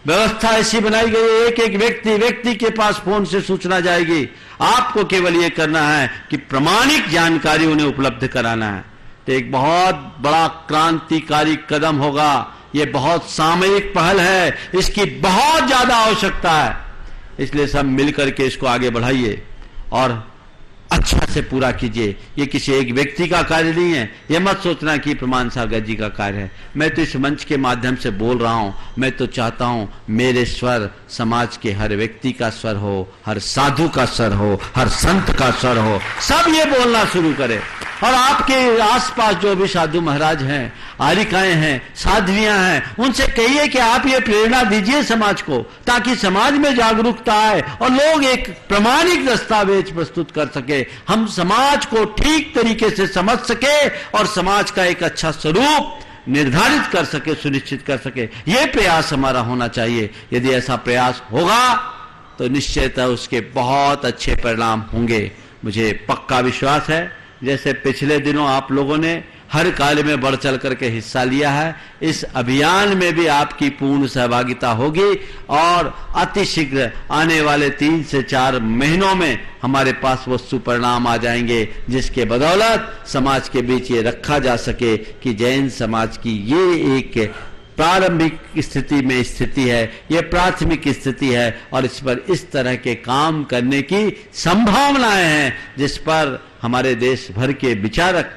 व्यवस्था ऐसी बनाई गई है, एक एक व्यक्ति के पास फोन से सूचना जाएगी। आपको केवल यह करना है कि प्रमाणिक जानकारी उन्हें उपलब्ध कराना है। तो एक बहुत बड़ा क्रांतिकारी कदम होगा। यह बहुत सामयिक पहल है, इसकी बहुत ज्यादा आवश्यकता है। इसलिए सब मिलकर के इसको आगे बढ़ाइए और अच्छा से पूरा कीजिए। ये किसी एक व्यक्ति का कार्य नहीं है, ये मत सोचना कि प्रमाण सागर जी का कार्य है। मैं तो इस मंच के माध्यम से बोल रहा हूं, मैं तो चाहता हूं मेरे स्वर समाज के हर व्यक्ति का स्वर हो, हर साधु का स्वर हो, हर संत का स्वर हो, सब ये बोलना शुरू करें। और आपके आसपास जो भी साधु महाराज हैं, आरिकाएं हैं, साध्वियां हैं, उनसे कहिए कि आप ये प्रेरणा दीजिए समाज को, ताकि समाज में जागरूकता आए और लोग एक प्रमाणिक दस्तावेज प्रस्तुत कर सके, हम समाज को ठीक तरीके से समझ सके और समाज का एक अच्छा स्वरूप निर्धारित कर सके, सुनिश्चित कर सके। यह प्रयास हमारा होना चाहिए। यदि ऐसा प्रयास होगा तो निश्चयतः उसके बहुत अच्छे परिणाम होंगे, मुझे पक्का विश्वास है। जैसे पिछले दिनों आप लोगों ने हर कार्य में बढ़ चढ़ करके हिस्सा लिया है, इस अभियान में भी आपकी पूर्ण सहभागिता होगी और अतिशीघ्र आने वाले 3 से 4 महीनों में हमारे पास वो सुपरिणाम आ जाएंगे, जिसके बदौलत समाज के बीच ये रखा जा सके कि जैन समाज की ये एक प्रारंभिक स्थिति है, ये प्राथमिक स्थिति है और इस पर इस तरह के काम करने की संभावनाएं हैं, जिस पर हमारे देश भर के विचारक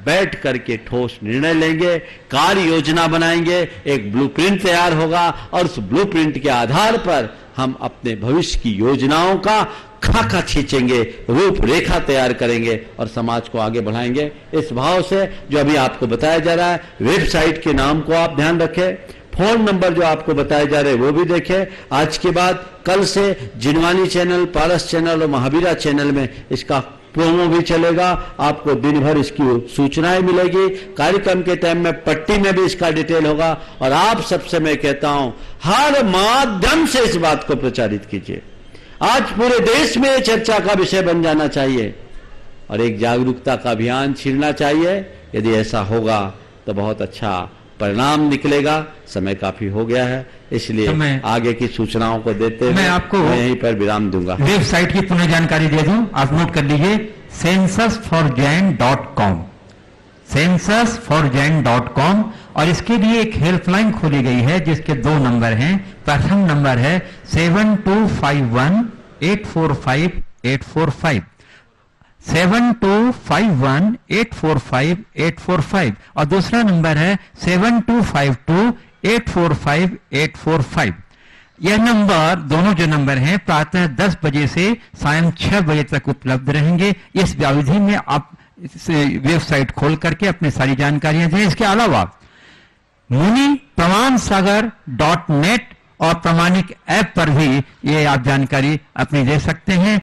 बैठ करके ठोस निर्णय लेंगे, कार्य योजना बनाएंगे, एक ब्लूप्रिंट तैयार होगा और उस ब्लूप्रिंट के आधार पर हम अपने भविष्य की योजनाओं का खाका खींचेंगे, रूपरेखा तैयार करेंगे और समाज को आगे बढ़ाएंगे। इस भाव से जो अभी आपको बताया जा रहा है, वेबसाइट के नाम को आप ध्यान रखें, फोन नंबर जो आपको बताए जा रहे हैं वो भी देखें। आज के बाद कल से जिनवानी चैनल, पारस चैनल और महावीरा चैनल में इसका प्रोमो भी चलेगा, आपको दिन भर इसकी सूचनाएं मिलेगी। कार्यक्रम के टाइम में पट्टी में भी इसका डिटेल होगा और आप सबसे मैं कहता हूं हर माध्यम से इस बात को प्रचारित कीजिए। आज पूरे देश में चर्चा का विषय बन जाना चाहिए और एक जागरूकता का अभियान छेड़ना चाहिए। यदि ऐसा होगा तो बहुत अच्छा परिणाम निकलेगा। समय काफी हो गया है, इसलिए तो मैं आगे की सूचनाओं को देते हुए मैं आपको यहीं पर विराम दूंगा। वेबसाइट की पुनः जानकारी दे दूं, आप नोट कर लीजिए, censusforjain.com, censusforjain.com। और इसके लिए एक हेल्पलाइन खोली गई है जिसके 2 नंबर हैं। प्रथम नंबर है 7251845845, 7251845845 और दूसरा नंबर है 7252845845। यह नंबर, दोनों जो नंबर हैं, प्रातः 10 बजे से सायं 6 बजे तक उपलब्ध रहेंगे। इस अवधि में आप वेबसाइट खोल करके अपनी सारी जानकारियां दें। इसके अलावा मुनि प्रमाण सागर.net और प्रमाणिक ऐप पर भी ये आप जानकारी अपनी दे सकते हैं।